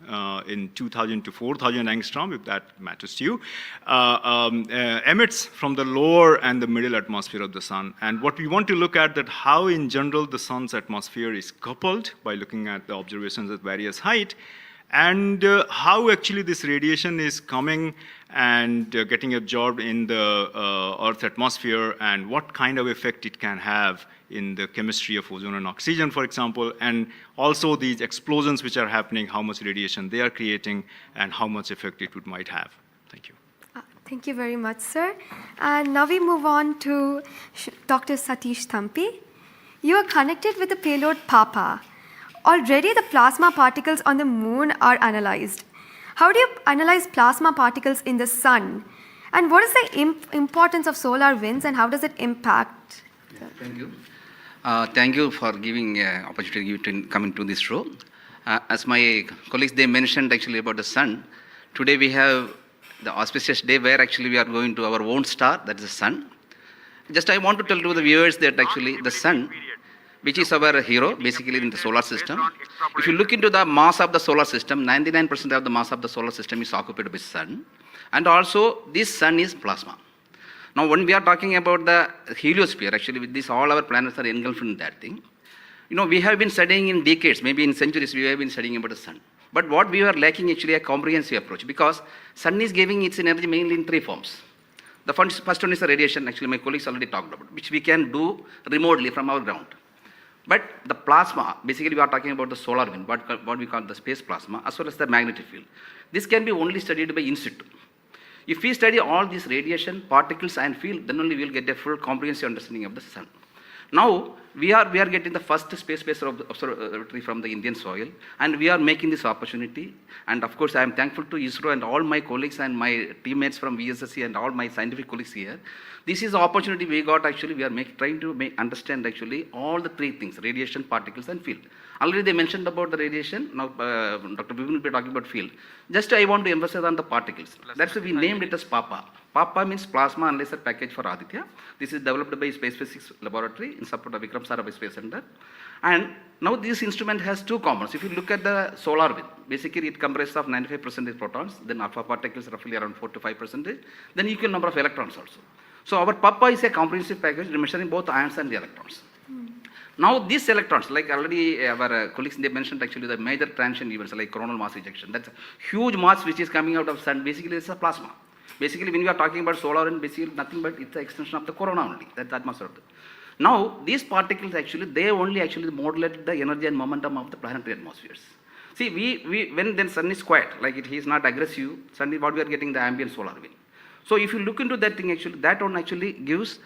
in 2000 to 4000 angstrom, if that matters to you, emits from the lower and the middle atmosphere of the sun. And what we want to look at that how in general the sun's atmosphere is coupled by looking at the observations at various height, and how actually this radiation is coming and getting absorbed in the Earth's atmosphere, and what kind of effect it can have in the chemistry of ozone and oxygen, for example, and also these explosions which are happening, how much radiation they are creating, and how much effect it might have. Thank you. Thank you very much, sir. And now we move on to Dr. Satish Thampi. You are connected with the payload PAPA. Already the plasma particles on the moon are analyzed. How do you analyze plasma particles in the sun? And what is the importance of solar winds, and how does it impact? Thank you. Thank you for giving opportunity to come into this show. As my colleagues, they mentioned actually about the sun. Today we have the auspicious day where actually we are going to our own star, that is the sun. Just I want to tell to the viewers that actually the sun, which is our hero basically in the solar system. If you look into the mass of the solar system, 99% of the mass of the solar system is occupied by sun. And also this sun is plasma. Now when we are talking about the heliosphere, actually with this all our planets are engulfed in that thing. You know, we have been studying in decades, maybe in centuries, we have been studying about the sun. But what we are lacking actually a comprehensive approach, because sun is giving its energy mainly in three forms. The first one is the radiation, actually my colleagues already talked about, which we can do remotely from our ground. But the plasma, basically we are talking about the solar wind, what we call the space plasma, as well as the magnetic field. This can be only studied by in situ. If we study all these radiation, particles and field, then only we will get a full comprehensive understanding of the sun. Now, we are getting the first space-based observatory from the Indian soil, and we are making this opportunity. And of course, I am thankful to ISRO and all my colleagues and my teammates from VSSC and all my scientific colleagues here. This is the opportunity we got actually, we are trying to understand actually all the three things, radiation, particles and field. Already they mentioned about the radiation, now Dr. Bibin will be talking about field. Just I want to emphasize on the particles. That's why we named it as PAPA. PAPA means Plasma Analyzer Package for Aditya. This is developed by Space Physics Laboratory in support of Vikram Sarabhai Space Center. And now this instrument has two components. If you look at the solar wind, basically it comprises of 95% protons, then alpha particles roughly around 4 to 5%, then equal number of electrons also. So our PAPA is a comprehensive package measuring both ions and the electrons. Now these electrons, like already our colleagues, they mentioned actually the major transition events like coronal mass ejection. That's a huge mass which is coming out of sun. Basically it's a plasma. Basically when we are talking about solar wind, basically nothing but it's the extension of the corona only. That's the atmosphere. Now these particles actually, they only actually modulate the energy and momentum of the planetary atmospheres. See, when then sun is quiet, like it is not aggressive, suddenly what we are getting the ambient solar wind. So if you look into that thing actually, that one actually gives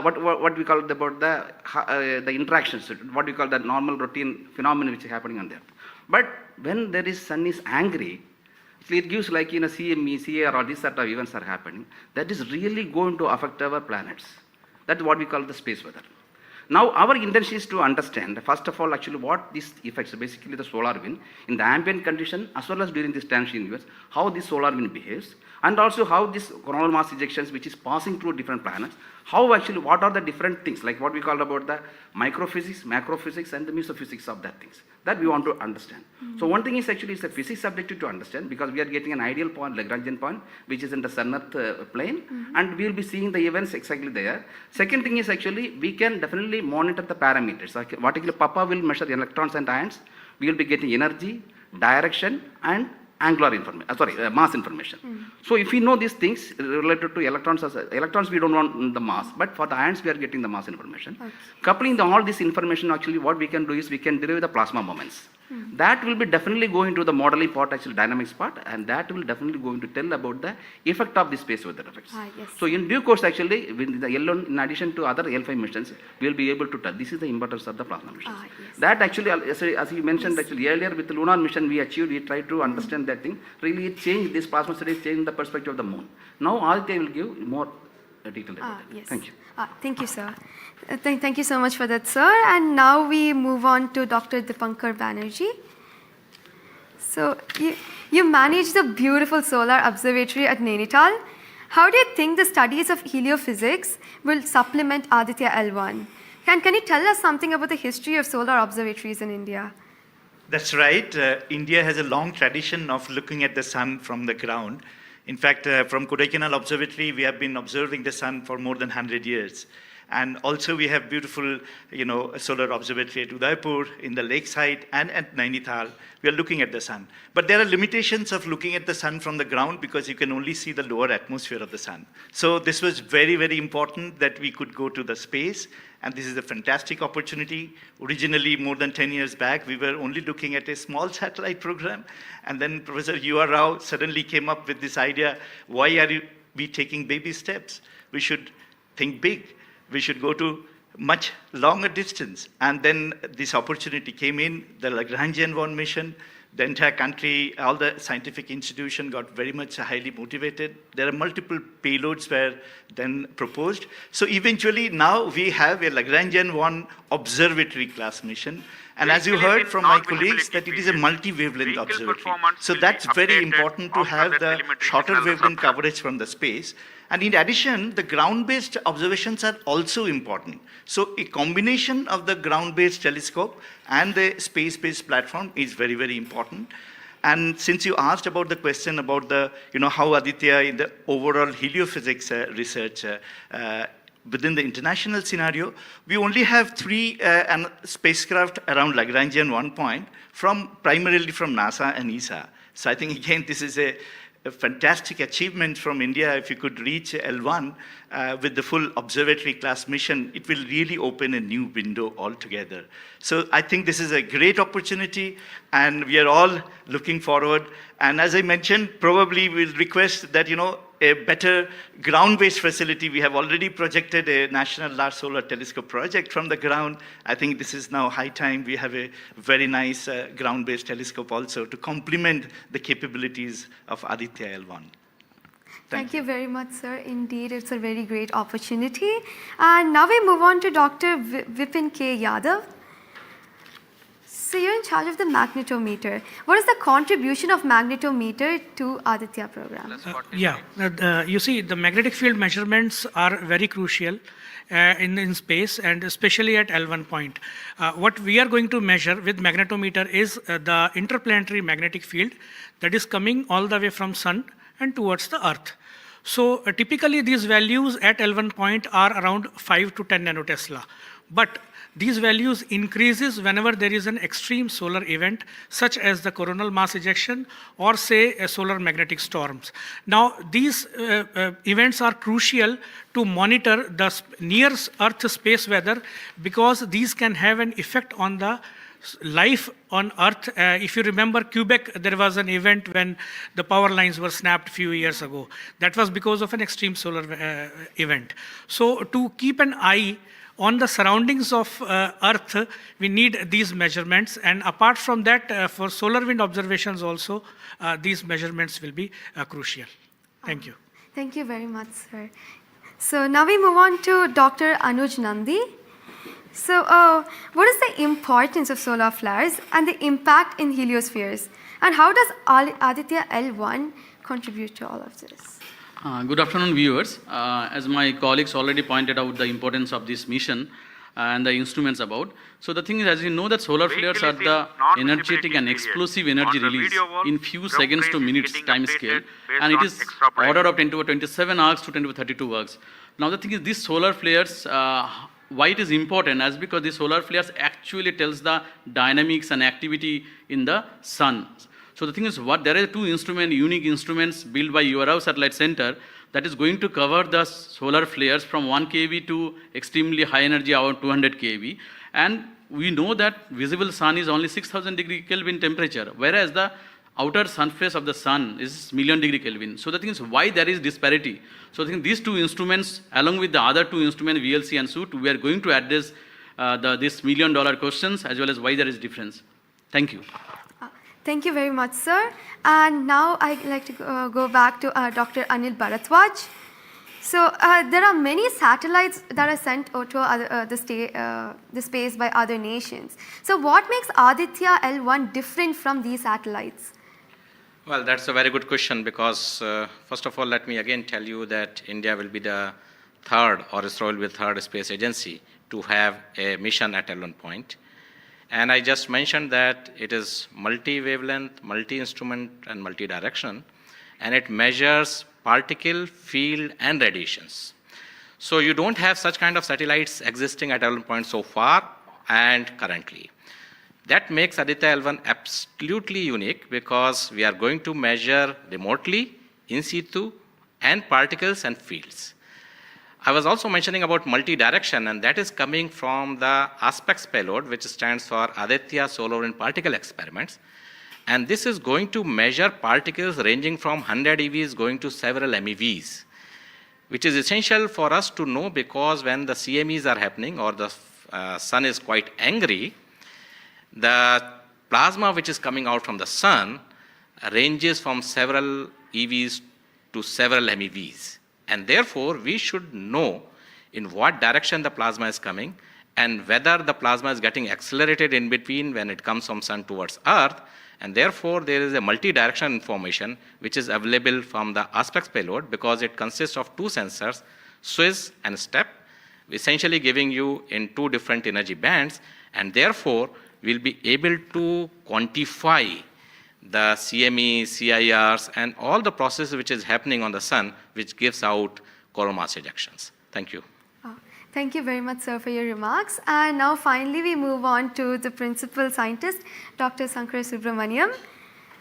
what we call it about the interactions, what we call the normal routine phenomenon which is happening on there. But when there is sun is angry, it gives like in a CME, CAR, or these sort of events are happening, that is really going to affect our planets. That's what we call the space weather. Now, our intention is to understand, first of all, actually what these effects, basically the solar wind, in the ambient condition, as well as during this transition universe, how this solar wind behaves, and also how this coronal mass ejections, which is passing through different planets, how actually, what are the different things, like what we call about the microphysics, macrophysics, and the mesophysics of that things, that we want to understand. So one thing is actually it's a physics subjective to understand, because we are getting an ideal point, Lagrangian point, which is in the sun-earth plane, and we will be seeing the events exactly there. Second thing is actually, we can definitely monitor the parameters. Like what actually Papa will measure the electrons and ions, we will be getting energy, direction, and angular information, mass information. So if we know these things related to electrons we don't want the mass, but for the ions we are getting the mass information. Coupling all this information, actually what we can do is we can derive the plasma moments. That will be definitely going to the modeling part, actually dynamics part, and that will definitely going to tell about the effect of the space weather effects. Yes. So in due course, actually, with the L1, in addition to other L5 missions, we will be able to tell. This is the importance of the plasma missions. Yes. That actually, as you mentioned, actually earlier with the lunar mission we achieved, we tried to understand that thing. Really, it changed, this plasma studies changed the perspective of the moon. Now, Aditya will give more detail about that. Yes. Thank you. Thank you, sir. Thank you so much for that, sir. And now we move on to Dr. Dipankar Banerjee. So, you manage the beautiful solar observatory at Nainital. How do you think the studies of heliophysics will supplement Aditya L1? Can you tell us something about the history of solar observatories in India? That's right. India has a long tradition of looking at the sun from the ground. In fact, from Kodaikanal Observatory, we have been observing the sun for more than 100 years. And also we have beautiful, solar observatory at Udaipur, in the lakeside, and at Nainital. We are looking at the sun. But there are limitations of looking at the sun from the ground because you can only see the lower atmosphere of the sun. So this was very, very important that we could go to the space. And this is a fantastic opportunity. Originally, more than 10 years back, we were only looking at a small satellite program. And then Professor U.R. Rao suddenly came up with this idea, why are we taking baby steps? We should think big. We should go to much longer distance. And then this opportunity came in, the Lagrangian 1 mission. The entire country, all the scientific institution got very much highly motivated. There are multiple payloads were then proposed. So eventually now we have a Lagrangian 1 observatory class mission. And as you heard from my colleagues, that it is a multi-wavelength observatory. So that's very important to have the shorter wavelength coverage from the space. And in addition, the ground-based observations are also important. So a combination of the ground-based telescope and the space-based platform is very, very important. And since you asked about the question about the, how Aditya in the overall heliophysics research within the international scenario, we only have 3 spacecraft around Lagrangian 1 point primarily from NASA and ESA. So I think again, this is a fantastic achievement from India. If you could reach L1 with the full observatory class mission, it will really open a new window altogether. So I think this is a great opportunity and we are all looking forward. And as I mentioned, probably we'll request that, a better ground-based facility. We have already projected a National Large Solar Telescope project from the ground. I think this is now high time we have a very nice ground-based telescope also to complement the capabilities of Aditya L1. Thank you very much, sir. Indeed, it's a very great opportunity. And now we move on to Dr. Vipin K. Yadav. So you're in charge of the magnetometer. What is the contribution of magnetometer to Aditya program? You see, the magnetic field measurements are very crucial in space and especially at L1 point. What we are going to measure with magnetometer is the interplanetary magnetic field that is coming all the way from sun and towards the earth. So typically these values at L1 point are around 5 to 10 nanotesla. But these values increases whenever there is an extreme solar event such as the coronal mass ejection or say solar magnetic storms. Now these events are crucial to monitor the near Earth space weather because these can have an effect on the life on Earth, if you remember Quebec, there was an event when the power lines were snapped a few years ago. That was because of an extreme solar event. So to keep an eye on the surroundings of Earth, we need these measurements. And apart from that, for solar wind observations also, these measurements will be crucial. Thank you. Thank you very much, sir. So now we move on to Dr. Anuj Nandi. So what is the importance of solar flares and the impact in heliospheres? And how does Aditya L1 contribute to all of this? Good afternoon, viewers. As my colleagues already pointed out the importance of this mission and the instruments about. So the thing is, as you know, that solar flares are the energetic and explosive energy release in few seconds to minutes time scale, and it is order of 10 to 27 arcs to 10 to 32 arcs. Now the thing is, these solar flares, why it is important, as because the solar flares actually tells the dynamics and activity in the sun. So the thing is, there are two unique instruments built by URO Satellite Center that is going to cover the solar flares from 1 kV to extremely high energy, about 200 kV. And we know that visible sun is only 6000 degree Kelvin temperature, whereas the outer surface of the sun is million degree Kelvin. So the thing is, why there is disparity? So I think these two instruments, along with the other two instruments, VLC and SUIT, we are going to address this $1 million questions as well as why there is difference. Thank you. Thank you very much, sir. And now I'd like to go back to Dr. Anil Bharadwaj. So there are many satellites that are sent to the space by other nations. So what makes Aditya L1 different from these satellites? Well, that's a very good question because, first of all, let me again tell you that India will be the third, or ISRO will be the third space agency to have a mission at L1 point. And I just mentioned that it is multi-wavelength, multi-instrument, and multi-direction, and it measures particle, field, and radiations. So you don't have such kind of satellites existing at L1 point so far and currently. That makes Aditya L1 absolutely unique because we are going to measure remotely, in situ, and particles and fields. I was also mentioning about multi-direction, and that is coming from the ASPECTS payload, which stands for Aditya Solar Wind Particle Experiments. And this is going to measure particles ranging from 100 EVs going to several MeVs, which is essential for us to know because when the CMEs are happening or the sun is quite angry, the plasma which is coming out from the sun ranges from several EVs to several MeVs. And therefore, we should know in what direction the plasma is coming and whether the plasma is getting accelerated in between when it comes from sun towards earth. And therefore, there is a multi-directional information which is available from the ASPECTS payload because it consists of two sensors, SWIS and STEP, essentially giving you in two different energy bands. And therefore, we'll be able to quantify the CME, CIRs, and all the process which is happening on the sun, which gives out coronal mass ejections. Thank you. Thank you very much, sir, for your remarks. And now finally, we move on to the principal scientist, Dr. Sankara Subramaniam.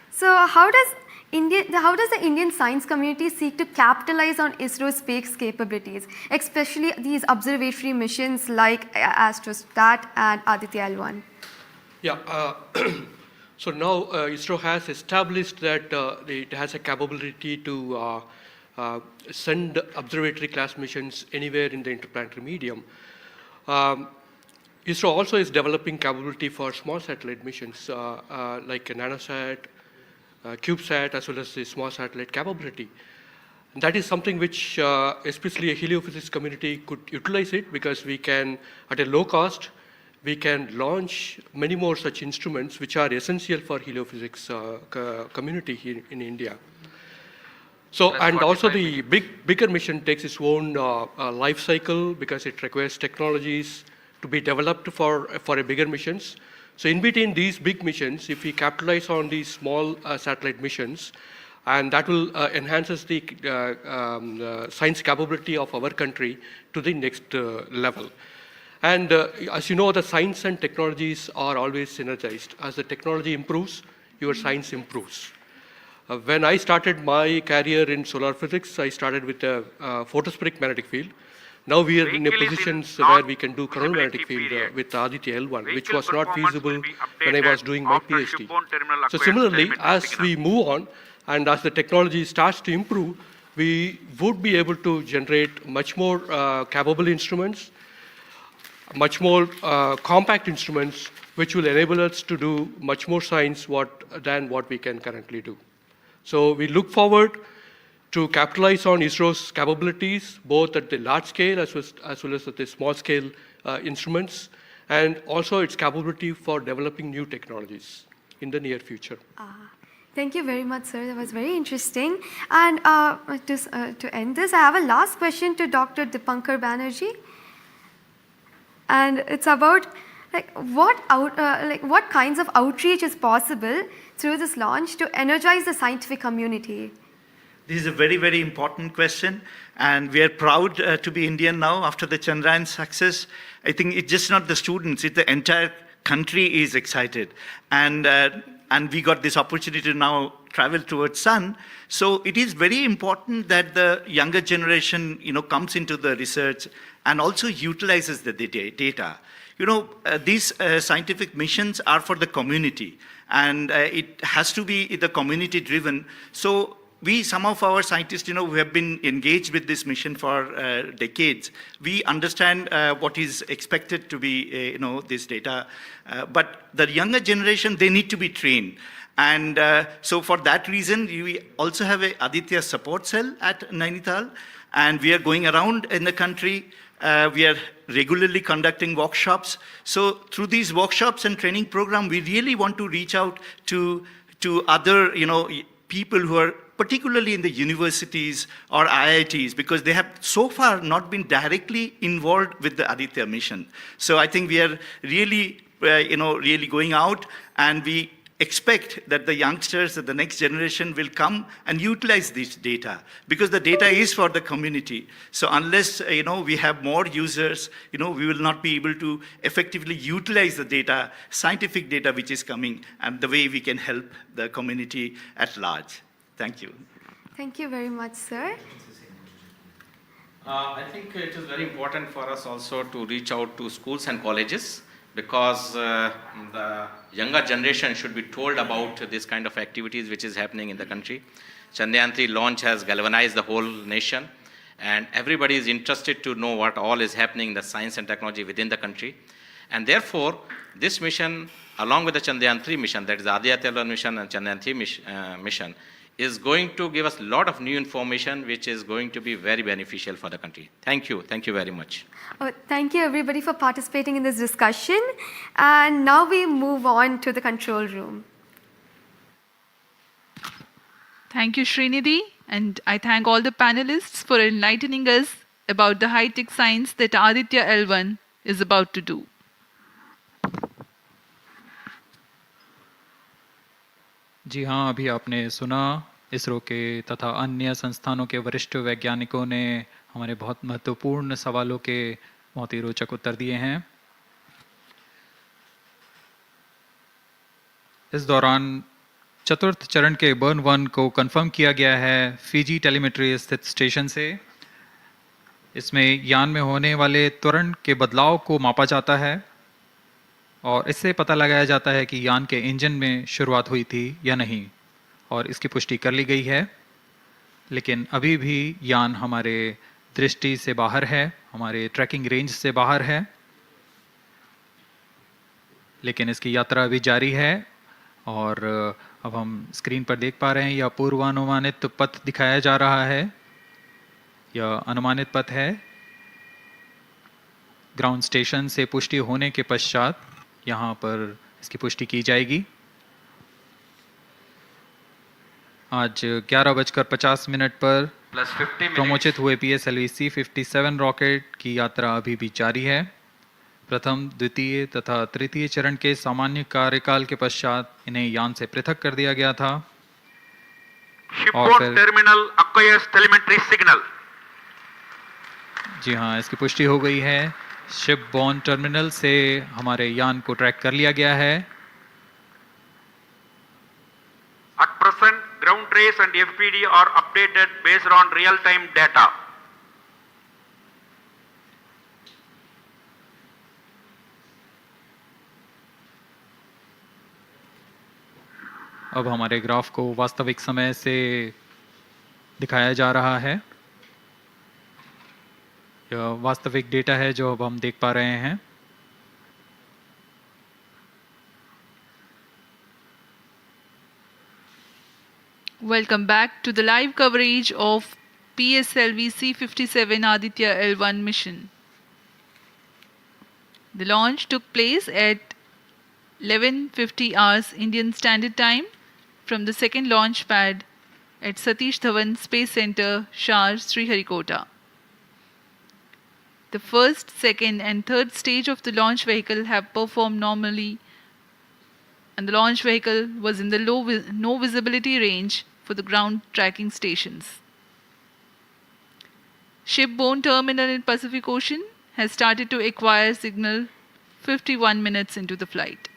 So how does the Indian science community seek to capitalize on ISRO's space capabilities, especially these observatory missions like ASTROSAT and Aditya L1? Yeah. So now ISRO has established that it has a capability to send observatory class missions anywhere in the interplanetary medium. ISRO also is developing capability for small satellite missions like a nanosat, CubeSat, as well as the small satellite capability. And that is something which especially a heliophysics community could utilize it because we can, at a low cost, we can launch many more such instruments which are essential for heliophysics community here in India. So, and also the bigger mission takes its own life cycle because it requires technologies to be developed for a bigger missions. So in between these big missions, if we capitalize on these small satellite missions, and that will enhances the science capability of our country to the next level. And as you know, the science and technologies are always synergized. As the technology improves, your science improves. When I started my career in solar physics, I started with a photospheric magnetic field. Now we are in a Vehicle is position in where we can do coronal non-visibility magnetic field period. with Aditya L1, which Vehicle was not performance feasible will be when I was updated doing my after PhD. shipborne terminal So acquires similarly, telemetry as signal. we move on and as the technology starts to improve, we would be able to generate much more capable instruments, much more compact instruments, which will enable us to do much more science than what we can currently do. So we look forward to capitalize on ISRO's capabilities, both at the large scale as well as at the small scale instruments, and also its capability for developing new technologies in the near future. Thank you very much, sir. That was very interesting. And to end this, I have a last question to Dr. Dipankar Banerjee. And it's about what kinds of outreach is possible through this launch to energize the scientific community? This is a very, very important question, and we are proud to be Indian now after the Chandrayaan success. I think it's just not the students, it's the entire country is excited. And we got this opportunity to now travel towards sun. So it is very important that the younger generation, comes into the research and also utilizes the data. These scientific missions are for the community, and it has to be the community driven. So some of our scientists, who have been engaged with this mission for decades, we understand what is expected to be, this data. But the younger generation, they need to be trained. And so for that reason, we also have a Aditya support cell at Nainital, and we are going around in the country. We are regularly conducting workshops. So through these workshops and training program, we really want to reach out to other, people who are particularly in the universities or IITs, because they have so far not been directly involved with the Aditya mission. So I think we are really, really going out, and we expect that the youngsters, that the next generation will come and utilize this data, because the data is for the community. So unless, we have more users, we will not be able to effectively utilize the data, scientific data which is coming, and the way we can help the community at large. Thank you. Thank you very much, sir. I think it is very important for us also to reach out to schools and colleges, because the younger generation should be told about this kind of activities which is happening in the country. Chandrayaan 3 launch has galvanized the whole nation, and everybody is interested to know what all is happening in the science and technology within the country. And therefore, this mission, along with the Chandrayaan 3 mission, that is the Aditya L1 mission and Chandrayaan 3 mission, is going to give us a lot of new information which is going to be very beneficial for the country. Thank you. Thank you very much. Thank you, everybody, for participating in this discussion. And now we move on to the control room. Thank you, Srinidhi. And I thank all the panelists for enlightening us about the high-tech science that Aditya L1 is about to do. जी हाँ, अभी आपने सुना इसरो के तथा अन्य संस्थानों के वरिष्ठ वैज्ञानिकों ने हमारे बहुत महत्वपूर्ण सवालों के बहुत ही रोचक उत्तर दिए हैं। इस दौरान चतुर्थ चरण के बर्न 1 को कंफर्म किया गया है फिजी टेलीमेट्री स्थित स्टेशन से। इसमें यान में होने वाले त्वरण के बदलाव को मापा जाता है और इससे पता लगाया जाता है कि यान के इंजन में शुरुआत हुई थी या नहीं, और इसकी पुष्टि कर ली गई है। लेकिन अभी भी यान हमारे दृष्टि से बाहर है, हमारे ट्रैकिंग रेंज से बाहर है, लेकिन इसकी यात्रा अभी जारी है। और अब हम स्क्रीन पर देख पा रहे हैं, यह पूर्वानुमानित पथ दिखाया जा रहा है। यह अनुमानित पथ है। ग्राउंड स्टेशन से पुष्टि होने के पश्चात यहाँ पर इसकी पुष्टि की जाएगी। आज 11:50 पर प्रमोचित हुए PSLV C-57 रॉकेट की यात्रा अभी भी जारी है। प्रथम, द्वितीय तथा तृतीय चरण के सामान्य कार्यकाल के पश्चात इन्हें यान से पृथक कर दिया गया था। और फिर टर्मिनल acquires telemetry signal. जी हाँ, इसकी पुष्टि हो गई है। शिपबॉर्न टर्मिनल से हमारे यान को ट्रैक कर लिया गया है। At present, ground trace and FPD are updated based on real-time data. अब हमारे ग्राफ को वास्तविक समय से दिखाया जा रहा है। यह वास्तविक डेटा है जो अब हम देख पा रहे हैं। Welcome back to the live coverage of PSLV C57 Aditya L1 mission. The launch took place at 11:50 hours Indian Standard Time from the second launch pad at Satish Dhawan Space Center, Shar, Sriharikota. The first, second and third stage of the launch vehicle have performed normally, and the launch vehicle was in the no visibility range for the ground tracking stations. Shipborne terminal in Pacific Ocean has started to acquire signal 51 minutes into the flight.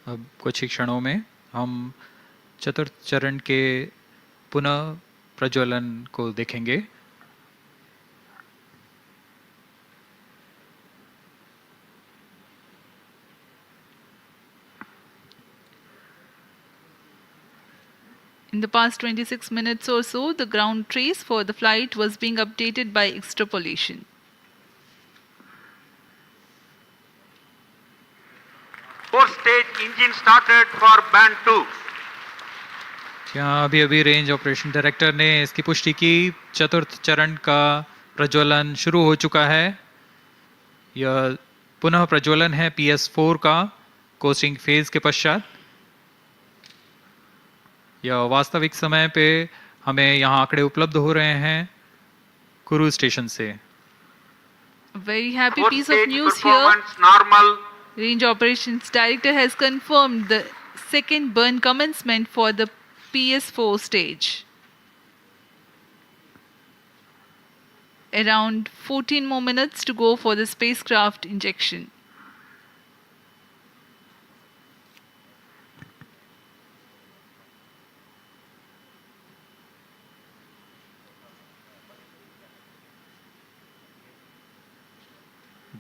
अब कुछ ही क्षणों में हम चतुर्थ चरण के पुनः प्रज्वलन को देखेंगे। In the past 26 minutes or so, the ground trace for the flight was being updated by extrapolation. Fourth stage engine started for band 2. यहाँ अभी रेंज ऑपरेशन डायरेक्टर ने इसकी पुष्टि की, चतुर्थ चरण का प्रज्वलन शुरू हो चुका है। यह पुनः प्रज्वलन है PS4 का कोस्टिंग फेज के पश्चात। यह वास्तविक समय पे हमें यहाँ आंकड़े उपलब्ध हो रहे हैं क्रूज स्टेशन से। Very happy Fourth piece of stage news here. performance normal. Range Operations Director has confirmed the second burn commencement for the PS4 stage. Around 14 more minutes to go for the spacecraft injection.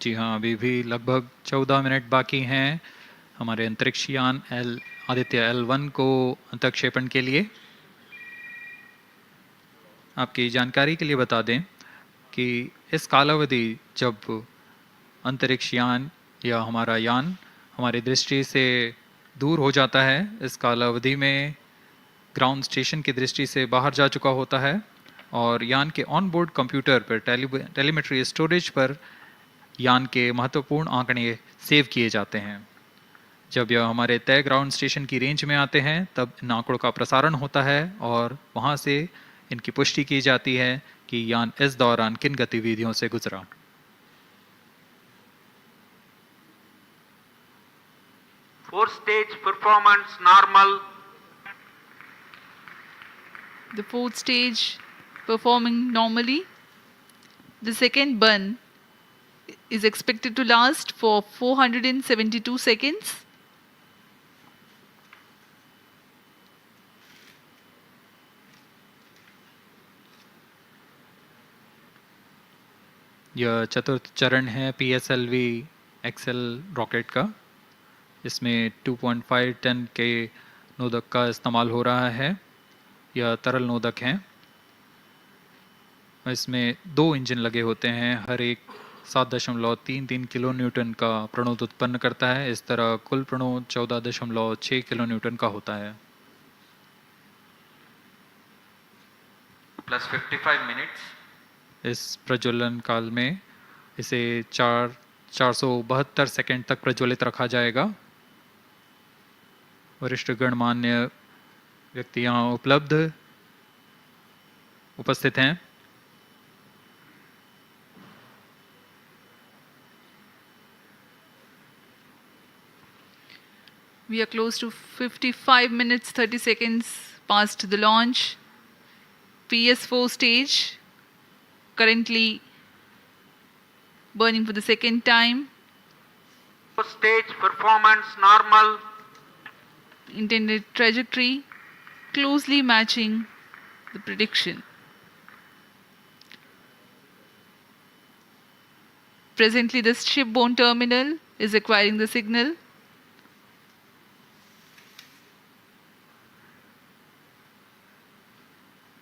जी हाँ, अभी भी लगभग 14 minute बाकी हैं हमारे अंतरिक्ष यान Aditya L1 को अंतक्षेपण के लिए। आपकी जानकारी के लिए बता दें कि इस कालावधि जब अंतरिक्ष यान या हमारा यान हमारी दृष्टि से दूर हो जाता है, इस कालावधि में ग्राउंड स्टेशन की दृष्टि से बाहर जा चुका होता है और यान के ऑन बोर्ड कंप्यूटर पर टेलीमेट्री स्टोरेज पर यान के महत्वपूर्ण आंकड़े सेव किए जाते हैं। जब यह हमारे तय ग्राउंड स्टेशन की रेंज में आते हैं तब इन आंकड़ों का प्रसारण होता है और वहां से इनकी पुष्टि की जाती है कि यान इस दौरान किन गतिविधियों से गुजरा। Fourth stage performance normal. The fourth stage performing normally. The second burn is expected to last for 472 seconds. यह चतुर्थ चरण है PSLV XL रॉकेट का। इसमें 2.5 टन के नोदक का इस्तेमाल हो रहा है। यह तरल नोदक हैं। इसमें 2 इंजन लगे होते हैं, हर एक 7.33 किलो न्यूटन का प्रणोद उत्पन्न करता है। इस तरह कुल प्रणोद 14.6 किलो न्यूटन का होता है। Plus 55 minutes. इस प्रज्वलन काल में इसे 472 सेकंड तक प्रज्वलित रखा जाएगा। वरिष्ठ गणमान्य व्यक्ति यहाँ उपस्थित हैं। We are close to 55 minutes 30 seconds past the launch. PS4 stage currently burning for the second time. Fourth stage performance normal. intended trajectory, closely matching the prediction. Presently, the shipborne terminal is acquiring the signal.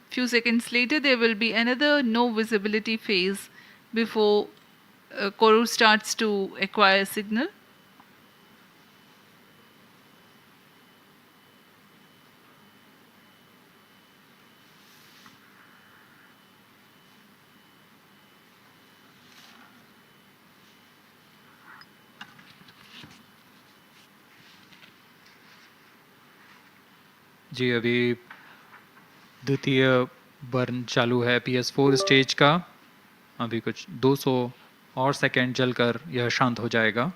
Few seconds later, there will be another no visibility phase before Koru starts to acquire signal. जी अभी द्वितीय burn चालू है PS4 stage का। अभी कुछ 200 और second जलकर यह शांत हो जाएगा।